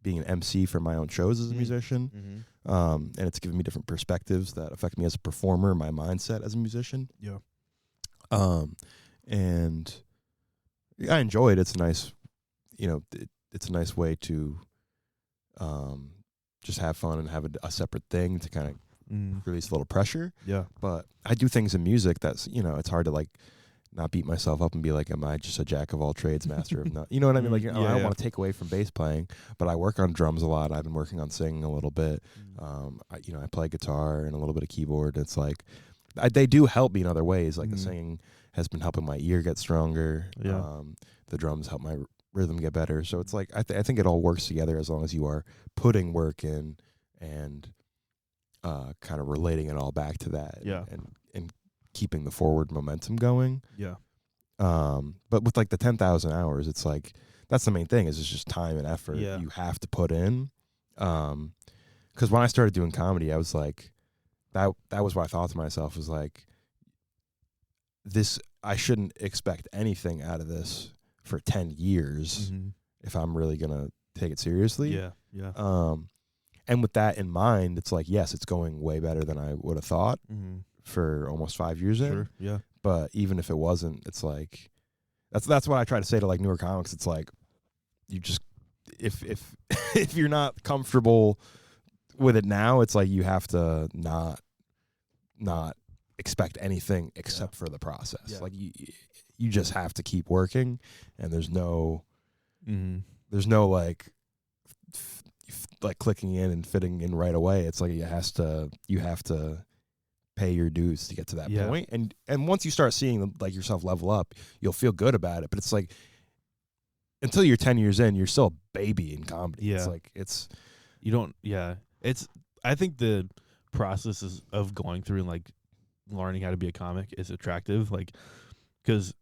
being an MC for my own shows as a musician. And it's given me different perspectives that affect me as a performer, my mindset as a musician. Yeah. And I enjoy it. It's nice, it's a nice way to just have fun and have a separate thing to kind of release a little pressure. Yeah. But I do things in music that's, it's hard to like not beat myself up and be like, am I just a jack of all trades, master of none? You know what I mean? Like, I don't want to take away from bass playing, but I work on drums a lot. I've been working on singing a little bit. I play guitar and a little bit of keyboard. It's like, they do help me in other ways. Like the singing has been helping my ear get stronger. Yeah. The drums help my rhythm get better. So it's like, I think it all works together as long as you are putting work in and kind of relating it all back to that. Yeah. And keeping the forward momentum going. Yeah. But with like the 10,000 hours, it's like, that's the main thing, is it's just time and effort you have to put in. Because when I started doing comedy, I was like, that was what I thought to myself, was like, I shouldn't expect anything out of this for 10 years if I'm really going to take it seriously. Yeah. Yeah. And with that in mind, it's like, yes, it's going way better than I would have thought for almost 5 years in. Sure. Yeah. But even if it wasn't, it's like, that's what I try to say to like newer comics. It's like, you just, if if you're not comfortable with it now, it's like you have to not expect anything except for the process. Yeah. Like you just have to keep working, and there's no like like clicking in and fitting in right away. It's like you have to pay your dues to get to that point. And once you start seeing like yourself level up, you'll feel good about it. But it's like, until you're 10 years in, you're still a baby in comedy. Yeah. It's like, I think the process of going through and like learning how to be a comic is attractive. Like, because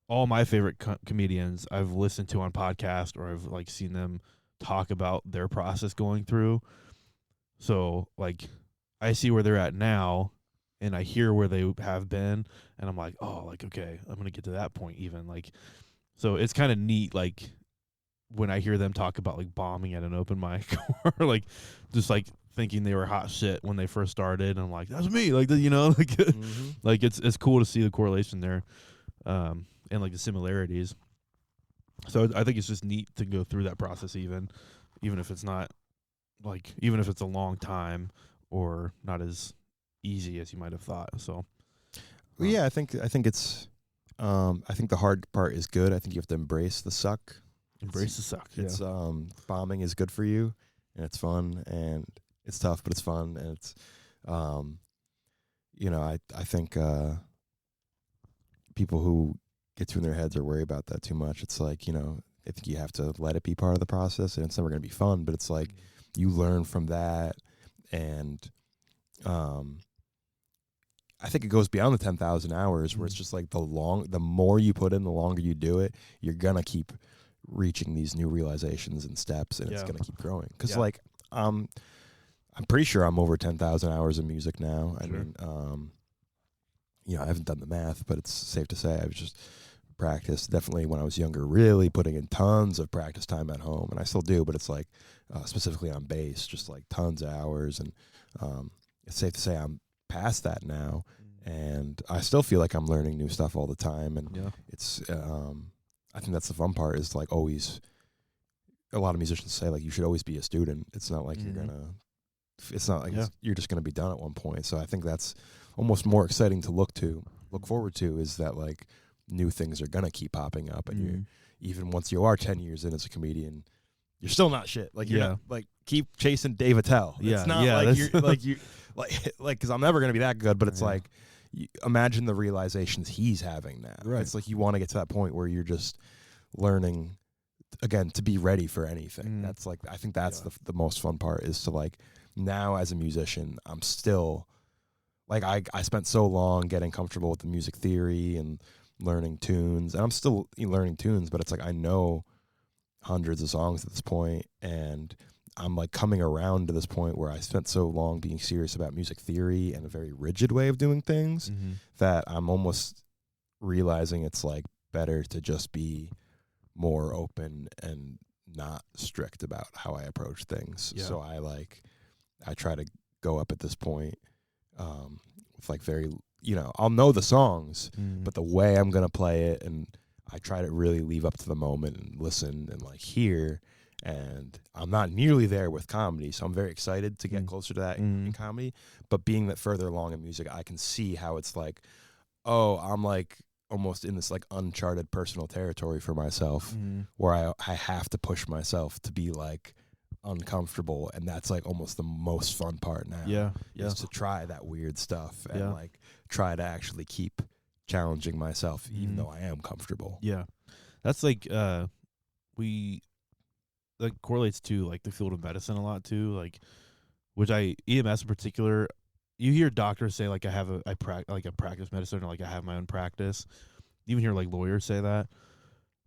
all my favorite comedians I've listened to on podcast, or I've like seen them talk about their process going through. So like, I see where they're at now, and I hear where they have been, and I'm like, oh, like, okay, I'm gonna get to that point even. Like, so it's kind of neat, like, when I hear them talk about like bombing at an open mic, or like just like thinking they were hot shit when they first started, and I'm like, that's me, like, like, like it's cool to see the correlation there, and like the similarities. So I think it's just neat to go through that process, even if it's not like, even if it's a long time or not as easy as you might have thought. So well, yeah, I think it's I think the hard part is good. I think you have to embrace the suck. Embrace the suck. It's bombing is good for you, and it's fun, and it's tough, but it's fun, and it's I think people who get too in their heads or worry about that too much, it's like, I think you have to let it be part of the process, and it's never going to be fun, but it's like you learn from that. And I think it goes beyond the 10,000 hours, where it's just like the more you put in, the longer you do it, you're going to keep reaching these new realizations and steps, and it's going to keep growing. Because like, I'm pretty sure I'm over 10,000 hours of music now. I mean, I haven't done the math, but it's safe to say I've just practiced, definitely when I was younger, really putting in tons of practice time at home, and I still do, but it's like specifically on bass, just like tons of hours. And it's safe to say I'm past that now, and I still feel like I'm learning new stuff all the time. And it's I think that's the fun part, is like, always, a lot of musicians say like you should always be a student. It's not like it's not like you're just gonna be done at one point. So I think that's almost more exciting to look forward to, is that like new things are gonna keep popping up, and even once you are 10 years in as a comedian, you're still not shit. Like, you're Yeah. not, like, keep chasing Dave Attell. Yeah, It's not yeah, like that's- you're like, because I'm never gonna be that good. But it's Yeah. like, imagine the realizations he's having now. Right. It's like you want to get to that point where you're just learning again to be ready for anything. That's like, I think that's the most fun part, is to, like, now as a musician, I'm still like, I spent so long getting comfortable with the music theory and learning tunes, and I'm still learning tunes, but it's like I know hundreds of songs at this point, and I'm like coming around to this point where I spent so long being serious about music theory and a very rigid way of doing things that I'm almost realizing it's like better to just be more open and not strict about how I approach things. Yeah. So I try to go up at this point with like very, I'll know the songs, but the way I'm going to play it, and I try to really leave up to the moment and listen and like hear. And I'm not nearly there with comedy, so I'm very excited to get closer to that in comedy. But being that further along in music, I can see how it's like, oh, I'm like almost in this like uncharted personal territory for myself, where I have to push myself to be like uncomfortable, and that's like almost the most fun part now. Is to try that weird stuff and like try to actually keep challenging myself, even though I am comfortable. Yeah, that's like that correlates to like the field of medicine a lot too. Like, which EMS in particular, you hear doctors say like I practice medicine, or like I have my own practice. You even hear like lawyers say that.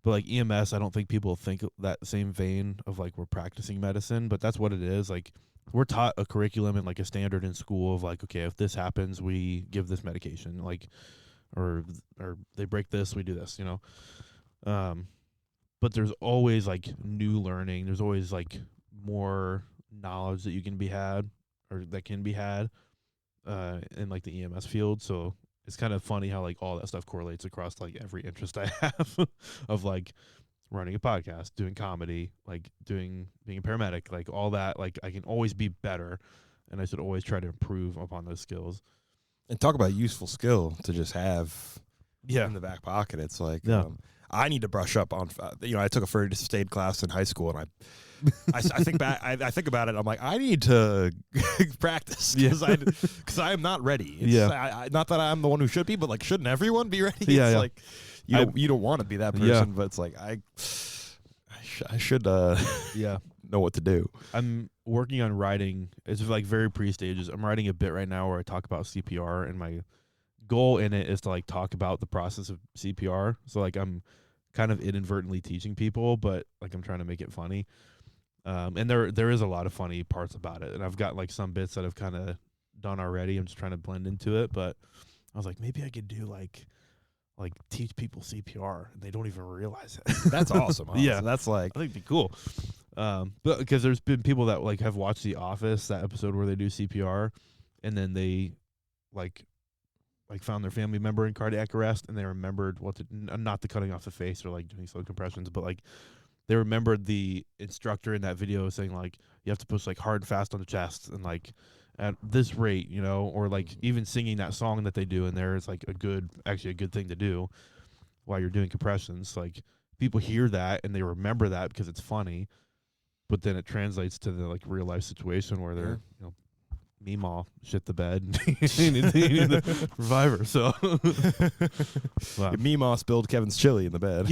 But like EMS, I don't think people think that same vein of like we're practicing medicine, but that's what it is. Like, we're taught a curriculum and like a standard in school of like, okay, if this happens, we give this medication, like, or they break this, we do this, But there's always like new learning. There's always like more knowledge that can be had in like the EMS field. So it's kind of funny how like all that stuff correlates across like every interest I have of like running a podcast, doing comedy, like being a paramedic, like all that. Like, I can always be better, and I should always try to improve upon those skills. And talk about useful skill to just have in the back pocket. It's like, I need to brush up on, I took a first aid class in high school, and I think back, I think about it. I'm like, I need to practice because I am not ready. Not that I'm the one who should be, but like, shouldn't everyone be ready? It's like, you don't want to be that person, but it's like, I should know what to do. I'm working on writing. It's like very pre-stages. I'm writing a bit right now where I talk about CPR, and my goal in it is to like talk about the process of CPR. So like, I'm kind of inadvertently teaching people, but like, I'm trying to make it funny. And there is a lot of funny parts about it, and I've got like some bits that I've kind of done already. I'm just trying to blend into it, but I was like, maybe I could do like teach people CPR, and they don't even realize it. That's awesome. Honestly. Yeah, that's like, I think it'd be cool. But because there's been people that like have watched The Office, that episode where they do CPR, and then they like found their family member in cardiac arrest, and they remembered not the cutting off the face or like doing slow compressions, but like they remembered the instructor in that video saying like, you have to push like hard and fast on the chest, and like at this rate, or like even singing that song that they do in there is like a good thing to do while you're doing compressions. Like, people hear that and they remember that because it's funny, but then it translates to the like real life situation where they're, Meemaw shit the bed and you need the reviver. So wow. Meemaw spilled Kevin's chili in the bed.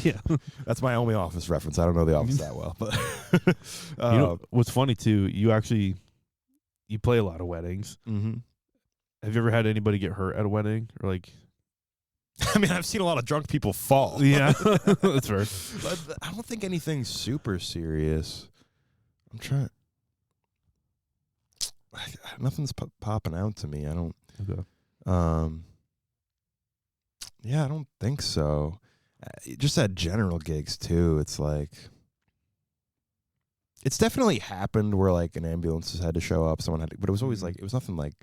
Yeah. That's my only Office reference. I don't know The Office that well, but what's funny too, you play a lot of weddings. Have you ever had anybody get hurt at a wedding, or like? I mean, I've seen a lot of drunk people fall. Yeah, that's fair. But I don't think anything super serious. I'm trying. Nothing's popping out to me. I don't. Okay. Yeah, I don't think so. Just at general gigs too. It's like, it's definitely happened where like an ambulance has had to show up. Someone had to, but it was always like, it was nothing like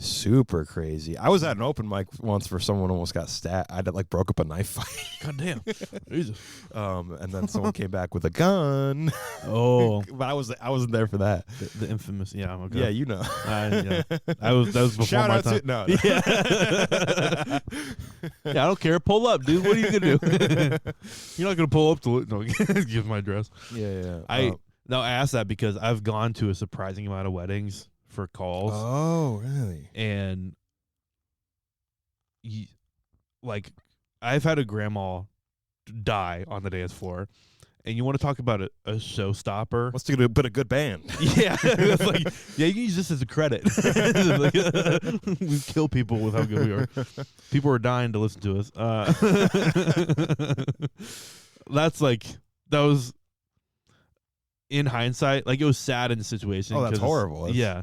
super crazy. I was at an open mic once where someone almost got stabbed. I like broke up a knife fight. God damn. Jesus. And then someone came back with a gun. Oh, But I wasn't there for that. the infamous. Yeah. Okay. Yeah, you know. Yeah. That was before Shout my out time. to no. Yeah. Yeah, I don't care. Pull up, dude. What are you gonna do? You're not gonna pull up to no. Give my address. Yeah. I asked that because I've gone to a surprising amount of weddings for calls, Oh, really? and like I've had a grandma die on the dance floor, and you want to talk about a showstopper? Let's do a bit of good band. Yeah, it's like yeah, you can use this as a credit. Like, we kill people with how good we are. People are dying to listen to us. That was in hindsight, like it was sad in the situation. Oh, that's horrible. Yeah,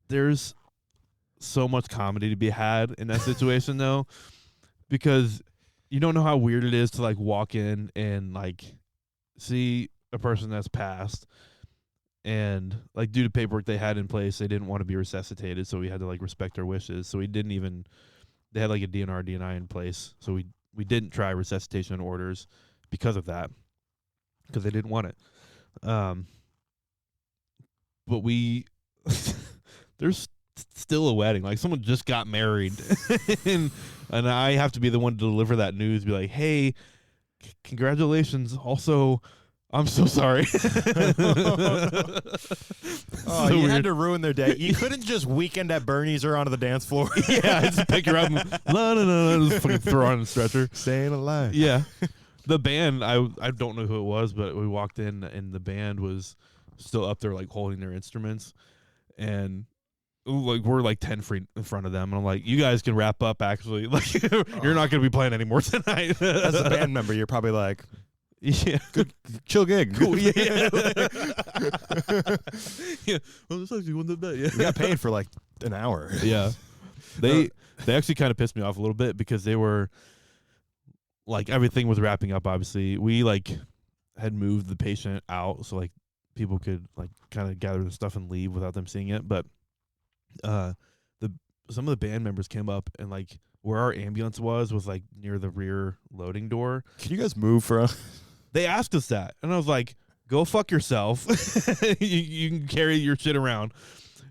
there's so much comedy to be had in that situation though, because you don't know how weird it is to like walk in and like see a person that's passed, and like due to paperwork they had in place, they didn't want to be resuscitated, so we had to like respect their wishes. So they had like a DNR DNI in place, so we didn't try resuscitation orders because of that, because they didn't want it. But there's still a wedding. Like someone just got married, and I have to be the one to deliver that news. Be like, hey, congratulations. Also, I'm so sorry. Oh, you had to ruin their day. You couldn't just weekend at Bernie's or onto the dance floor. Yeah, just pick her up and just fucking throw her on a stretcher. Staying alive. Yeah. The band, I don't know who it was, but we walked in and the band was still up there like holding their instruments, and like we're like 10 feet in front of them, and I'm like, you guys can wrap up actually. Like you're not gonna be playing anymore tonight. As a band member, you're probably like, yeah, good, chill gig. Cool. Yeah. Yeah. Well, this actually wasn't that bad. Yeah. We got paid for like an hour. Yeah. They actually kind of pissed me off a little bit because they were like, everything was wrapping up. Obviously, we like had moved the patient out so like people could like kind of gather the stuff and leave without them seeing it. But some of the band members came up and like where our ambulance was like near the rear loading door. Can you guys move for us? They asked us that, and I was like, go fuck yourself. You can carry your shit around.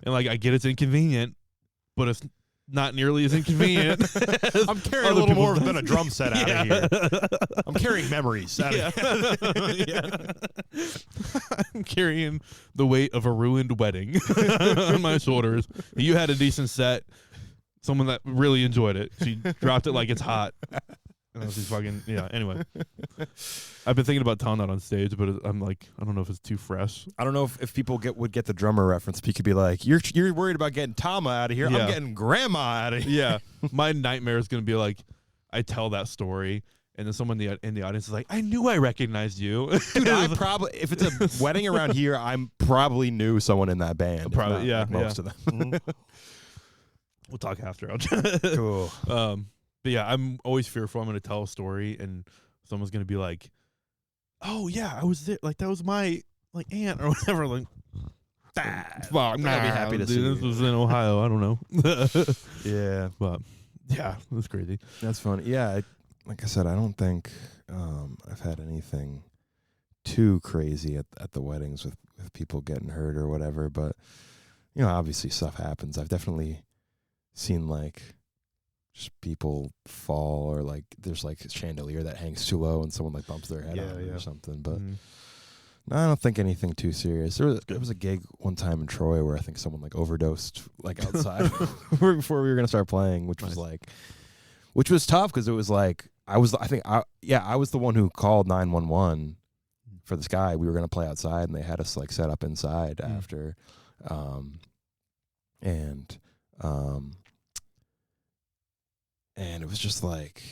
And like, I get it's inconvenient, but it's not nearly as inconvenient. I'm carrying a little more than a drum set out of here. I'm carrying memories out of here. Yeah. I'm carrying the weight of a ruined wedding on my shoulders. You had a decent set. Someone that really enjoyed it. She dropped it like it's hot. And she's fucking, yeah, anyway. I've been thinking about telling that on stage, but I'm like, I don't know if it's too fresh. I don't know if people would get the drummer reference. He could be like, you're worried about getting Tama out of here. Yeah. I'm getting Grandma out of here. Yeah. My nightmare is going to be like, I tell that story, and then someone in the audience is like, I knew I recognized you. Dude, I probably, if it's a wedding around here, I'm probably knew someone in that band. Probably, yeah. Like most of them. We'll talk after. Cool. But yeah, I'm always fearful I'm going to tell a story and someone's going to be like, oh yeah, I was there. Like that was my like aunt or whatever. Like, I'll be happy to see this you. was in Ohio. I don't know. Yeah. But yeah, that's crazy. That's funny. Yeah. Like I said, I don't think I've had anything too crazy at the weddings with people getting hurt or whatever. But, you know, obviously stuff happens. I've definitely seen like just people fall, or like there's like a chandelier that hangs too low and someone like bumps their head on it or something. But no, I don't think anything too serious. There was a gig one time in Troy where I think someone like overdosed like outside before we were gonna start playing, which was tough because it was like I was the one who called 911 for this guy. We were gonna play outside and they had us like set up inside after, and it was just like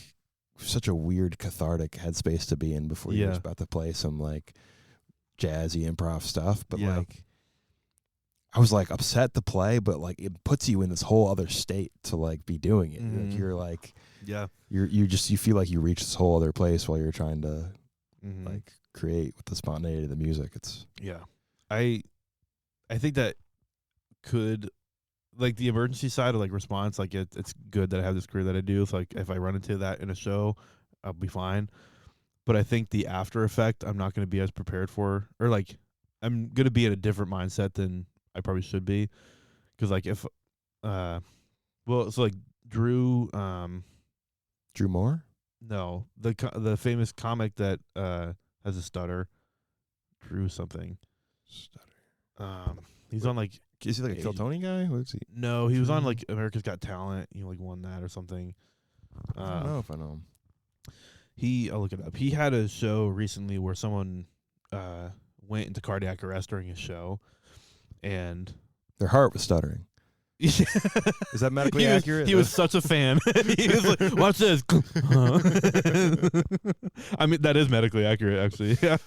such a weird cathartic headspace to be in before you're about to play some like jazzy improv stuff. But like I was like upset to play, but like it puts you in this whole other state to like be doing it. Like you're like, you feel like you reach this whole other place while you're trying to like create with the spontaneity of the music. It's I think that like the emergency side of like response, like it's good that I have this career that I do. So like if I run into that in a show, I'll be fine. But I think the after effect, I'm not going to be as prepared for, or like I'm going to be in a different mindset than I probably should be. Because like if, well, so like Drew, Drew Moore? no, the famous comic that has a stutter, Drew something. He's on like. Is he like a Kill Tony guy? What is he? No, he was on like America's Got Talent. He like won that or something. I don't know if I know him. I'll look it up. He had a show recently where someone went into cardiac arrest during his show, and their heart was stuttering. Is that medically accurate? He was such a fan. He was like, "Watch this." I mean, that is medically accurate, actually. Yeah.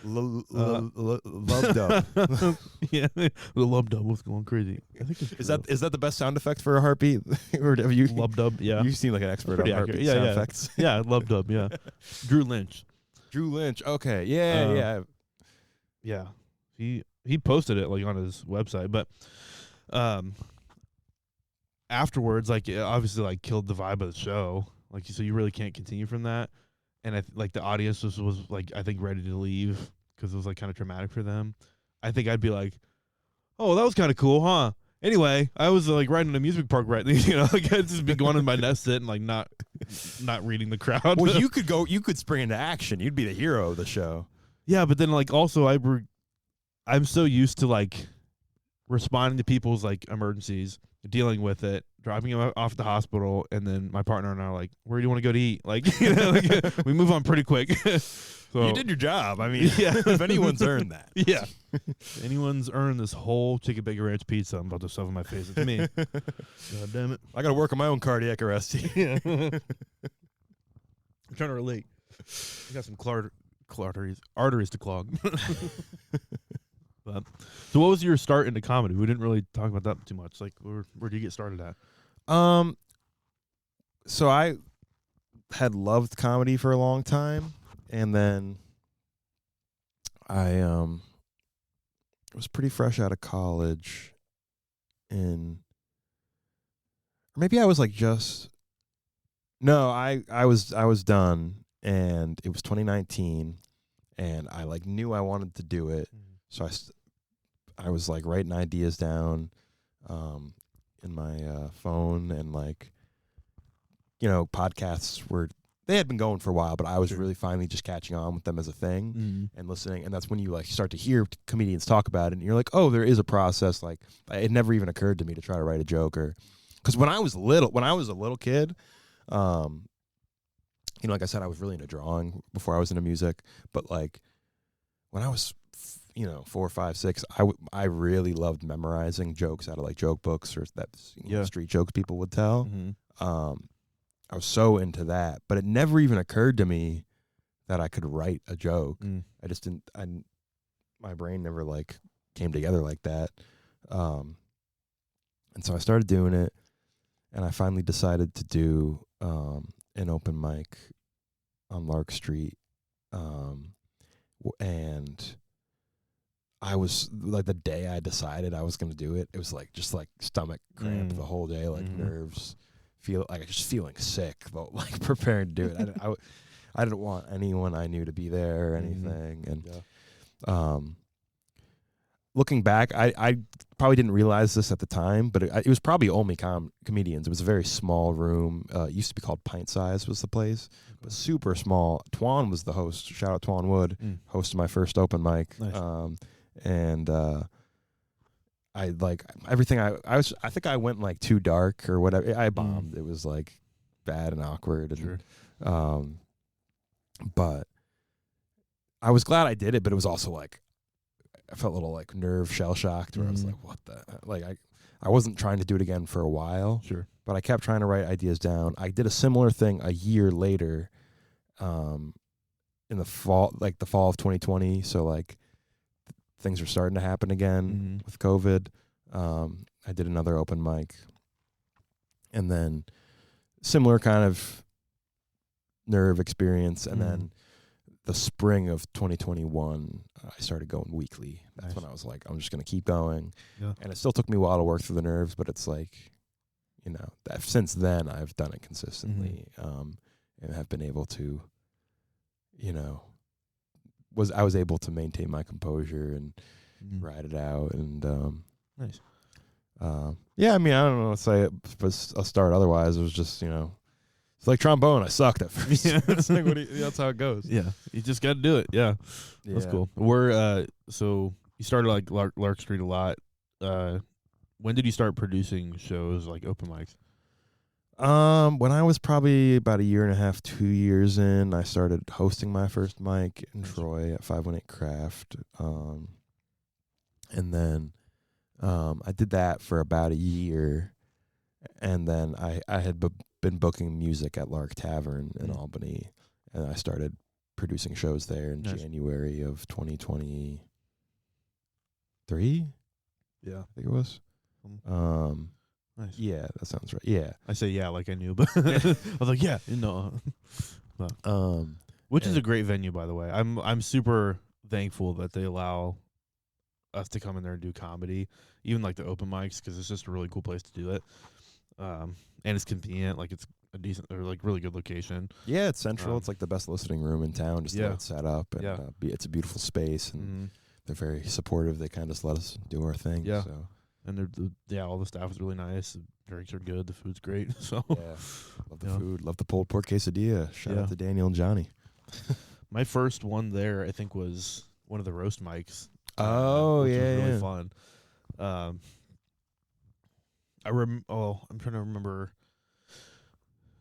Love dub. Yeah, the lub dub was going crazy. I think is that the best sound effect for a heartbeat? Or have you lub dub? Yeah, you seem like an expert on heartbeat sound effects. Yeah, lub dub. Yeah, Drew Lynch. Okay, yeah. He posted it like on his website, but afterwards, like it obviously like killed the vibe of the show. Like so, you really can't continue from that. And like the audience was like I think ready to leave because it was like kind of traumatic for them. I think I'd be like, "Oh, that was kind of cool, huh?" Anyway, I was like riding in a music park like I'd just be going in my nest sit and like not reading the crowd. Well, you could spring into action. You'd be the hero of the show. Yeah, but then like also I'm so used to like responding to people's like emergencies, dealing with it, dropping him off at the hospital, and then my partner and I are like, "Where do you want to go to eat?" Like, like we move on pretty quick. So, you did your job. I mean, if anyone's earned that. Yeah. If anyone's earned this whole chicken bacon ranch pizza I'm about to shove in my face, it's me. God damn it. I got to work on my own cardiac arrest. Yeah. I'm trying to relate. I got some arteries to clog. But, so what was your start into comedy? We didn't really talk about that too much. Like, where did you get started at? So I had loved comedy for a long time, and then I was pretty fresh out of college, and maybe I was like I was done, and it was 2019, and I like knew I wanted to do it. So I was like writing ideas down in my phone, and like, podcasts they had been going for a while, but I was really finally just catching on with them as a thing and listening. And that's when you like start to hear comedians talk about it, and you're like, oh, there is a process. Like it never even occurred to me to try to write a joke, or because when I was a little kid, like I said, I was really into drawing before I was into music, but like when I was 4, 5, 6, I really loved memorizing jokes out of like joke books or that street jokes people would tell. I was so into that, but it never even occurred to me that I could write a joke. I just didn't. My brain never like came together like that. And so I started doing it, and I finally decided to do an open mic on Lark Street, and I was like, the day I decided I was going to do it, it was like just like stomach cramp the whole day, like nerves, just feeling sick, but like preparing to do it. I didn't want anyone I knew to be there or anything. And looking back, I probably didn't realize this at the time, but it was probably only comedians. It was a very small room. It used to be called Pint Size was the place, but super small. Twan was the host. Shout out Twan Wood, hosted my first open mic. Nice. And I like everything. I think I went like too dark or whatever. I bombed. It was like bad and awkward. And, but I was glad I did it. But it was also like I felt a little like nerve shell shocked, where I was like, "What the?" Like I wasn't trying to do it again for a while. Sure. But I kept trying to write ideas down. I did a similar thing a year later, in the fall of 2020. So like. Things were starting to happen again with COVID. I did another open mic, and then similar kind of nerve experience. And then the spring of 2021, I started going weekly. That's Nice. when I was like, I'm just going to keep going. Yeah. And it still took me a while to work through the nerves, but it's like, you know, since then I've done it consistently, and have been able to, you know, I was able to maintain my composure and ride it out. And nice. yeah, I mean, I don't know what to say a start otherwise. It was just, you know, it's like trombone. I sucked at first. Yeah. It's like, that's how it goes. Yeah, you just got to do it. Yeah, that's cool. We're so you started like Lark Street a lot. When did you start producing shows like open mics? When I was probably about a year and a half, 2 years in, I started hosting my first mic in Troy at 518 Craft. And then I did that for about a year, and then I had been booking music at Lark Tavern in Albany, and I started producing shows there in January of 2023. Yeah, I think it was. Nice. Yeah, that sounds right. Yeah, I say yeah like I knew, but I was like yeah, no. Which is a great venue, by the way. I'm super thankful that they allow us to come in there and do comedy, even like the open mics, because it's just a really cool place to do it. And it's convenient, like it's a decent or like really good location. Yeah, it's central. It's like the best listening room in town. Just the way it's set up, and it's a beautiful space, and they're very supportive. They kind of just let us do our thing. Yeah. So. And all the staff is really nice. The drinks are good. The food's great. So yeah, love the food. Love the pulled pork quesadilla. Shout out to Daniel and Johnny. My first one there, I think, was one of the roast mics. Oh, which yeah, was really fun. I'm trying to remember.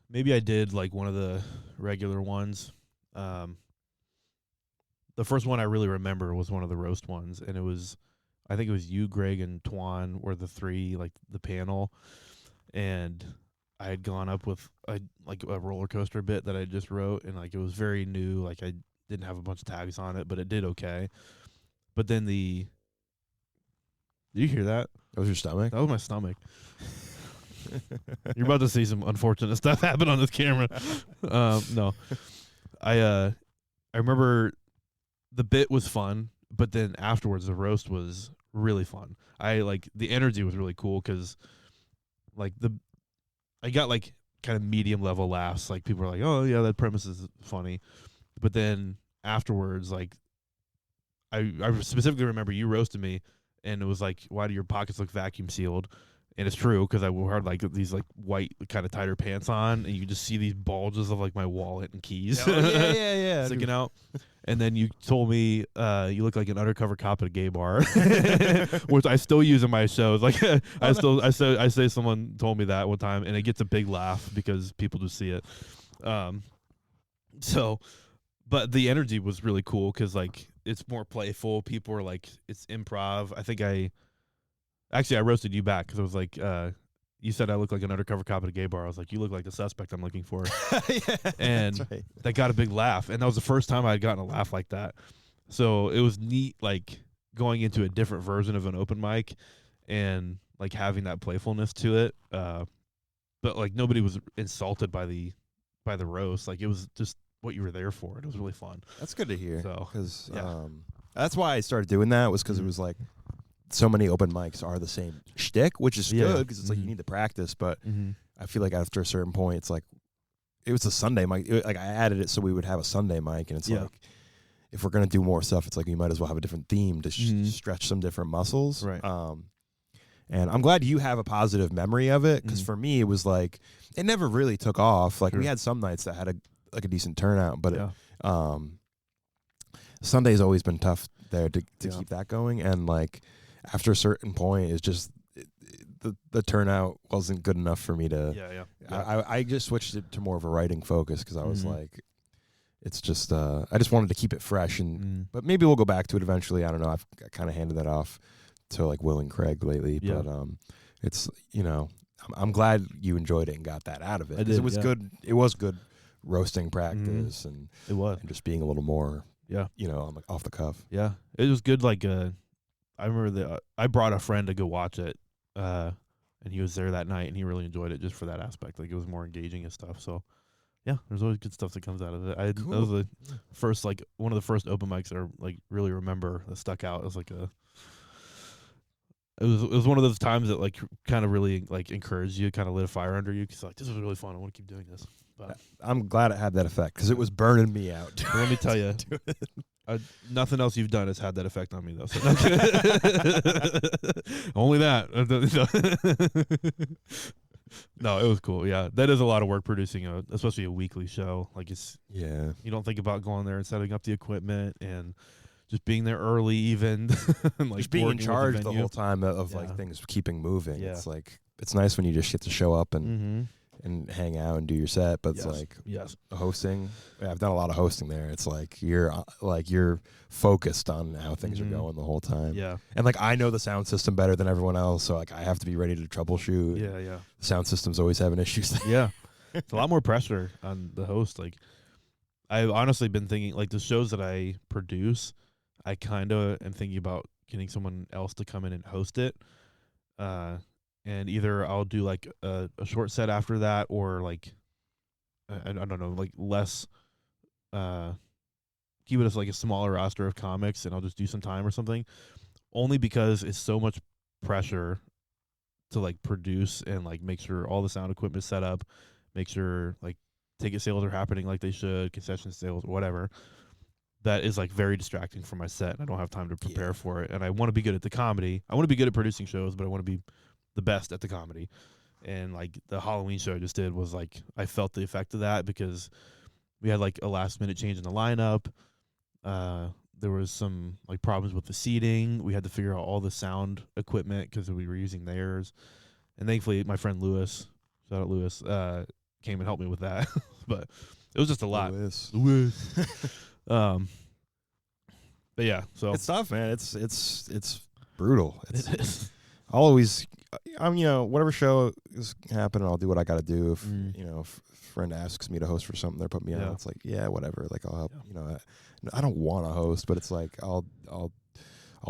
Maybe I did like one of the regular ones. The first one I really remember was one of the roast ones, and I think it was you, Greg, and Twan were the three, like the panel, and I had gone up with like a roller coaster bit that I just wrote, and like it was very new, like I didn't have a bunch of tags on it, but it did okay. But then did you hear that? That was your stomach? That was my stomach. You're about to see some unfortunate stuff happen on this camera. No, I remember the bit was fun, but then afterwards the roast was really fun. The energy was really cool because like I got like kind of medium level laughs. Like people were like, "Oh yeah, that premise is funny," but then afterwards, like I specifically remember you roasted me, and it was like, "Why do your pockets look vacuum sealed?" And it's true because I wore like these like white kind of tighter pants on, and you just see these bulges of like my wallet and keys yeah. sticking out. And then you told me you look like an undercover cop at a gay bar, which I still use in my shows. Like I say someone told me that one time, and it gets a big laugh because people just see it. But the energy was really cool because like it's more playful. People are like, it's improv. I think I roasted you back because I was like, you said I look like an undercover cop at a gay bar. I was like, you look like the suspect I'm looking for. And that's right. That got a big laugh. And that was the first time I had gotten a laugh like that. So it was neat, like going into a different version of an open mic and like having that playfulness to it. But like nobody was insulted by the roast. Like it was just what you were there for. It was really fun. That's good to hear. So, because that's why I started doing that, was because it was like, so many open mics are the same shtick, which is good because it's like you need to practice. But I feel like after a certain point, it's like it was a Sunday mic. Like I added it so we would have a Sunday mic, and it's like if we're gonna do more stuff, it's like we might as well have a different theme to stretch some different muscles. Right. And I'm glad you have a positive memory of it because for me it was like it never really took off. Like we had some nights that had a decent turnout, but Sunday's always been tough there to keep that going, and like. After a certain point, it's just the turnout wasn't good enough for me to. I just switched it to more of a writing focus because I was like, it's just I just wanted to keep it fresh, and but maybe we'll go back to it eventually. I don't know. I've kind of handed that off to like Will and Craig lately, but it's I'm glad you enjoyed it and got that out of it. It was good. It was good roasting practice, and it was and just being a little more off the cuff. Yeah, it was good. Like I remember I brought a friend to go watch it, and he was there that night, and he really enjoyed it just for that aspect. Like it was more engaging and stuff. So yeah, there's always good stuff that comes out of it. That Cool. was the first, like, one of the first open mics I like really remember that stuck out. It was like it was one of those times that like kind of really like encouraged you, kind of lit a fire under you, because like, this is really fun. I want to keep doing this. But I'm glad it had that effect because it was burning me out. but let me tell you, nothing else you've done has had that effect on me though. So only that. No, it was cool. Yeah, that is a lot of work producing especially a weekly show. Like Yeah. you don't think about going there and setting up the equipment and just being there early, even and, like, Just being in working with charge the venue. whole time of Yeah. like things keeping moving. Yeah. It's like it's nice when you just get to show up and Mm-hmm. and hang out and do your set, but Yes. it's like Yes. hosting. Yeah, I've done a lot of hosting there. It's like you're focused on how things Mhm. are going the whole time. Yeah. And like I know the sound system better than everyone else, so like I have to be ready to troubleshoot. Yeah. Yeah. The sound system's always having issues. Yeah. It's a lot more pressure on the host. Like, I've honestly been thinking, like, the shows that I produce, I kind of am thinking about getting someone else to come in and host it. And either I'll do like a short set after that, or like I don't know, like less. Keep it as like a smaller roster of comics, and I'll just do some time or something. Only because it's so much pressure to like produce and like make sure all the sound equipment is set up, make sure like ticket sales are happening like they should, concession sales, whatever. That is like very distracting for my set, and I don't have time to prepare for it. And I want to be good at the comedy. I want to be good at producing shows, but I want to be the best at the comedy. And like the Halloween show I just did was like, I felt the effect of that because we had like a last minute change in the lineup. There was some like problems with the seating. We had to figure out all the sound equipment because we were using theirs. And thankfully my friend Lewis, shout out Lewis, came and helped me with that. But it was just a lot. Lewis. But yeah, so It's tough, man. It's brutal. it is. I'll always, whatever show is happening, I'll do what I got to do. If if a friend asks me to host for something, they're putting me Yeah. on. It's like, yeah, whatever. Like I'll help. I don't want to host, but it's like I'll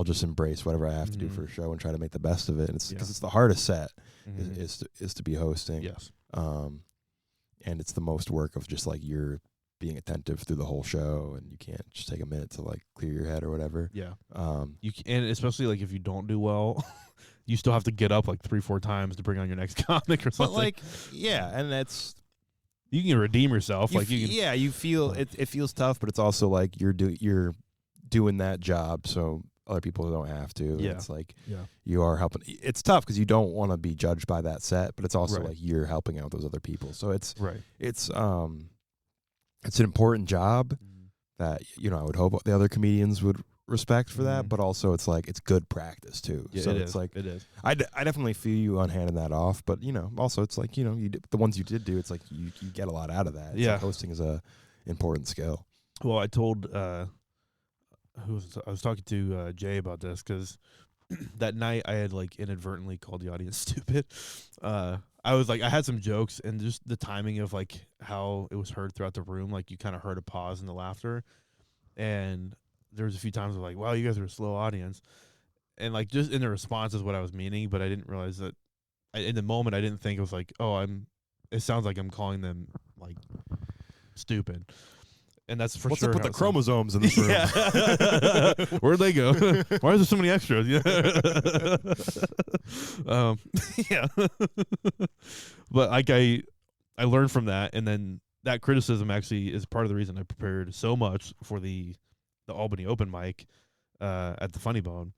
just embrace whatever I have to do for a show and try to make the best of it. And it's because it's the hardest set is to be hosting. Yes. And it's the most work of just like you're being attentive through the whole show, and you can't just take a minute to like clear your head or whatever. Yeah. And especially like if you don't do well, you still have to get up like 3-4 times to bring on your next comic or something. But like, yeah, and that's you can redeem yourself. You can, you feel it feels tough, but it's also like you're doing that job so other people don't have to. Yeah. It's like Yeah. you are helping. It's tough because you don't want to be judged by that set, but it's also Right. like you're helping out those other people. So it's Right. it's an important job that I would hope the other comedians would respect for that, but also it's like it's good practice too. Yeah, so it it's is. like It is. I definitely feel you on handing that off, but also it's like the ones you did do, it's like you get a lot out of that. It's Yeah. like hosting is a important skill. Well, I told I was talking to Jay about this because that night I had like inadvertently called the audience stupid. I was like, I had some jokes, and just the timing of like how it was heard throughout the room, like you kind of heard a pause in the laughter, and there was a few times of like, wow, you guys are a slow audience, and like just in the response is what I was meaning, but I didn't realize that in the moment I didn't think it was like, it sounds like I'm calling them like stupid. And that's for What's sure. up with the how it sounds. chromosomes in this room? Yeah. Where'd they go? Why is there so many extras? Yeah. Yeah. But like I learned from that, and then that criticism actually is part of the reason I prepared so much for the Albany open mic at the Funny Bone,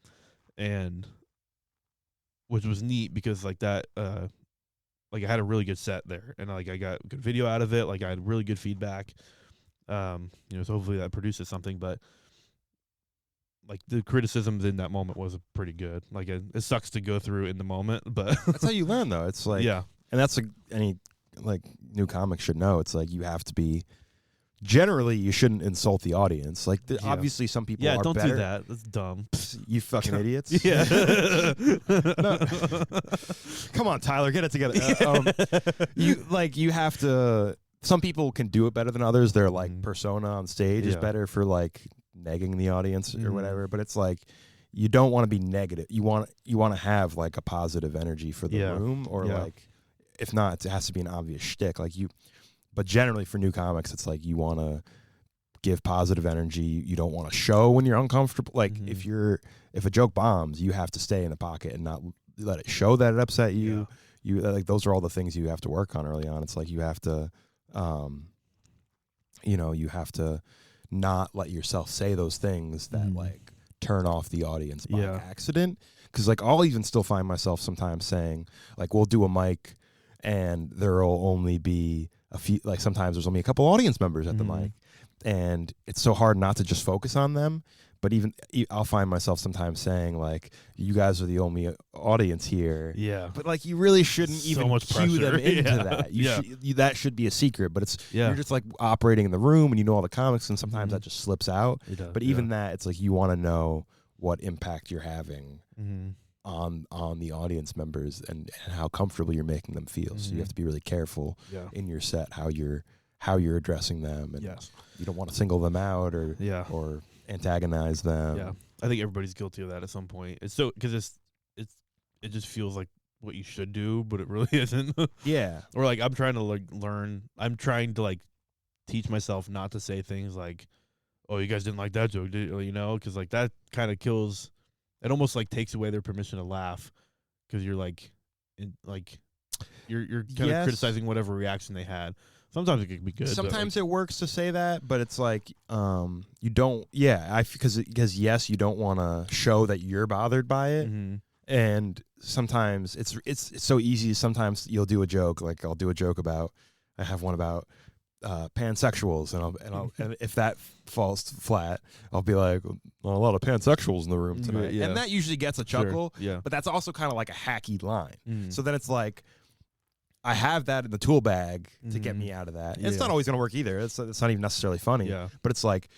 and which was neat because like that like I had a really good set there, and like I got good video out of it, like I had really good feedback. So hopefully that produces something, but like the criticisms in that moment was pretty good. Like it sucks to go through in the moment, but That's how you learn, though. It's like, yeah, and that's any like new comic should know. It's like you have to be. Generally, you shouldn't insult the audience. Like, obviously, some people are don't better. do that. That's dumb. You fucking idiots. Yeah. No. Come on, Tyler, get it together. You have to. Some people can do it better than others. Their like persona on stage is better for like negging the audience or whatever. But it's like you don't want to be negative. You want to have like a positive energy for the room, or like if not, it has to be an obvious shtick. Like But generally for new comics, it's like you want to give positive energy. You don't want to show when you're uncomfortable. Like if a joke bombs, you have to stay in the pocket and not let it show that it upset you. You like those are all the things you have to work on early on. It's like you have to, you have to not let yourself say those things that like turn off the audience by accident. Because like I'll even still find myself sometimes saying like we'll do a mic and there'll only be a few, like sometimes there's only a couple audience members at the mic, and it's so hard not to just focus on them. But even I'll find myself sometimes saying like, "You guys are the only audience here." Yeah. But like, you really shouldn't So even much cue them pressure. into that. That should be a secret. But it's Yeah. you're just like operating in the room, and you know all the comics, and sometimes that just slips out. It does, But even that, it's like you want to know what impact you're having on the audience members and how comfortable you're making them feel. So you have to be really careful in your set how you're addressing them, and you don't want to single them out or antagonize them. Yeah, I think everybody's guilty of that at some point. It's so because it just feels like what you should do, but it really isn't. Yeah, or like I'm trying to like learn. I'm trying to like teach myself not to say things like, "Oh, you guys didn't like that joke," did you know? Because like that kind of kills. It almost like takes away their permission to laugh because you're like, you're kind of criticizing whatever reaction they had. Sometimes it can be good. Sometimes it works to say that, but it's like you don't. Yeah, because yes, you don't want to show that you're bothered by it, and sometimes it's so easy. Sometimes you'll do a joke, like I'll do a joke about. I have one about pansexuals, and if that falls flat, I'll be like, well, a lot of pansexuals in the room tonight, and that usually gets a chuckle. Sure. Yeah, but that's also kind of like a hacky line. So then it's like, I have that in the tool bag to get me out of that. It's not always going to work either. It's not even necessarily funny. Yeah. But it's like,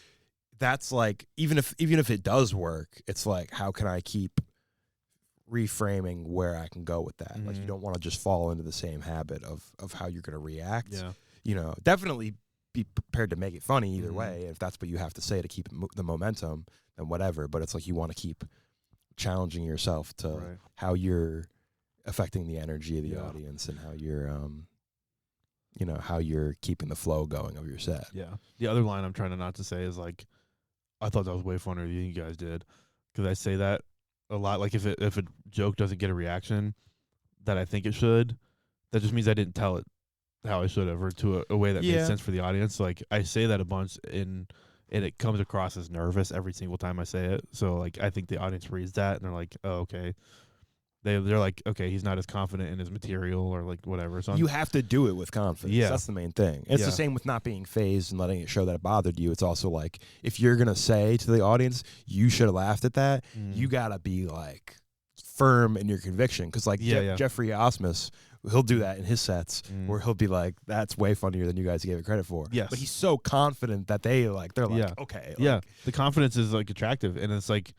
that's like, even if it does work, it's like, how can I keep reframing where I can go with that? Like, you don't want to just fall into the same habit of how you're going to react. Yeah. Definitely be prepared to make it funny either way. If that's what you have to say to keep the momentum, then whatever. But it's like you want to keep challenging yourself to how you're affecting the energy of the audience and how you're how you're keeping the flow going of your set. Yeah. The other line I'm trying not to say is like, I thought that was way funnier than you guys did, because I say that a lot. Like if a joke doesn't get a reaction that I think it should, that just means I didn't tell it how I should have, or to a way that made sense for the audience. Like I say that a bunch and it comes across as nervous every single time I say it. So like I think the audience reads that and they're like, oh, okay. They're like, okay, he's not as confident in his material or like whatever. So you have to do it with confidence. Yeah. That's the main thing. It's the same with not being phased and letting it show that it bothered you. It's also like, if you're going to say to the audience, you should have laughed at that, you got to be like firm in your conviction. Because like Jeffrey Osmus, he'll do that in his sets where he'll be like, that's way funnier than you guys gave it credit for. Yes. But he's so confident that they're like, okay. Like, the confidence is like attractive, and it's like,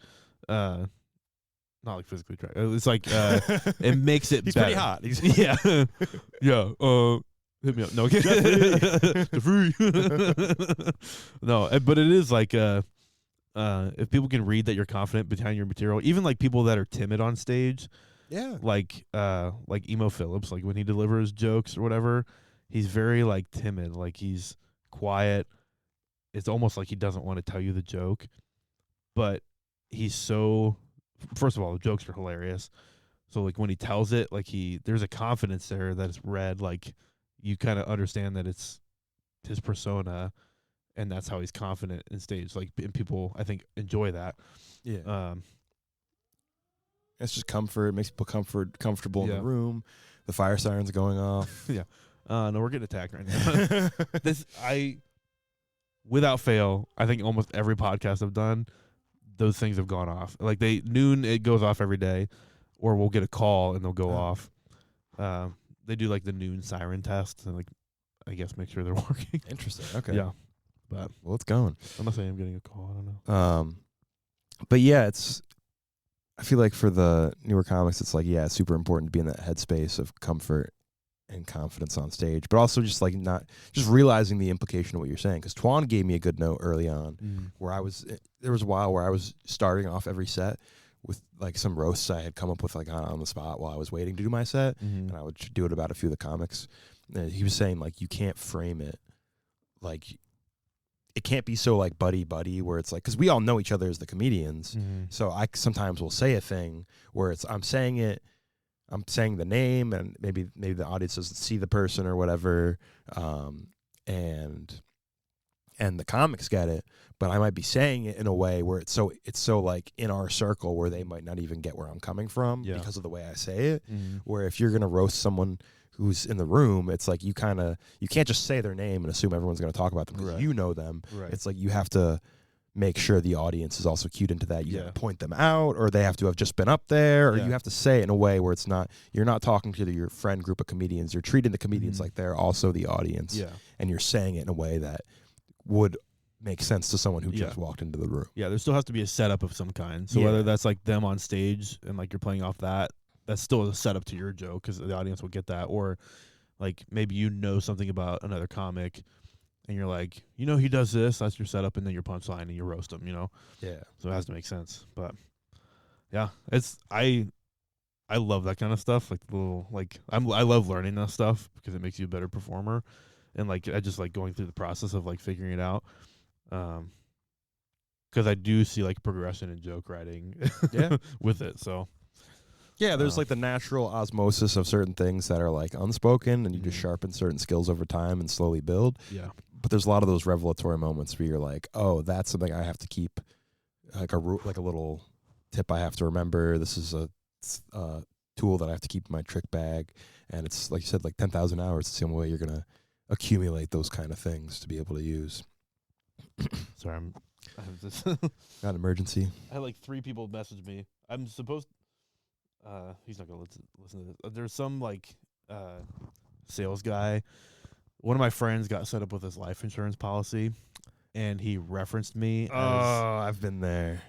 not like physically attractive. It's like it makes it he's better. pretty hot. Hit me up. No, Jeffrey. No, but it is like if people can read that you're confident behind your material, even like people that are timid on stage. Yeah. Like Emo Phillips, like when he delivers jokes or whatever, he's very like timid, like he's quiet. It's almost like he doesn't want to tell you the joke, but he's so. First of all, the jokes are hilarious. So like when he tells it, like there's a confidence there that is read. Like you kind of understand that it's his persona, and that's how he's confident in stage. Like, and people I think enjoy that. Yeah. It's just comfort. It makes people comfortable in the room. The fire siren's going off. No, we're getting attacked right now. Without fail, I think almost every podcast I've done, those things have gone off. Like noon, it goes off every day, or we'll get a call and they'll go off. They do like the noon siren test and like, I guess make sure they're working. Interesting. Okay. Yeah. But well, it's going. Unless I am getting a call, I don't know. But yeah, I feel like for the newer comics, it's like, it's super important to be in that headspace of comfort and confidence on stage, but also just like not just realizing the implication of what you're saying. Because Twan gave me a good note early on where there was a while where I was starting off every set with like some roasts I had come up with like on the spot while I was waiting to do my set, and I would do it about a few of the comics. he was saying like you can't frame it like it can't be so like buddy where it's like, because we all know each other as the comedians. So I sometimes will say a thing where it's I'm saying the name, and maybe the audience doesn't see the person or whatever, and the comics get it, but I might be saying it in a way where it's so like in our circle where they might not even get where I'm coming from because of the way I say it. Where if you're gonna roast someone who's in the room, it's like you can't just say their name and assume everyone's going to talk about them because you know them. Right. It's like you have to make sure the audience is also cued into that. You got to point them out, or they have to have just been up there, or you have to say it in a way where you're not talking to your friend group of comedians. You're treating the comedians like they're also the audience, and you're saying it in a way that would make sense to someone who just walked into the room. Yeah, there still has to be a setup of some kind. So whether that's like them on stage and like you're playing off that's still a setup to your joke because the audience will get that. Or like maybe you know something about another comic and you're like, he does this, that's your setup, and then your punchline and you roast him, Yeah. So it has to make sense. But yeah, I love that kind of stuff. Like I love learning that stuff because it makes you a better performer. And like I just like going through the process of like figuring it out. Because I do see like progression in joke writing with it. So yeah, there's like the natural osmosis of certain things that are like unspoken, and you just sharpen certain skills over time and slowly build. Yeah. But there's a lot of those revelatory moments where you're like, oh, that's something I have to keep, like a little tip I have to remember. This is a tool that I have to keep in my trick bag, and it's like you said, like 10,000 hours. It's the only way you're gonna accumulate those kind of things to be able to use. Sorry, I have this. Got an emergency. I had like 3 people message me. I'm supposed. He's not gonna listen to this. There's some like sales guy. One of my friends got set up with his life insurance policy, and he referenced me. I've been there.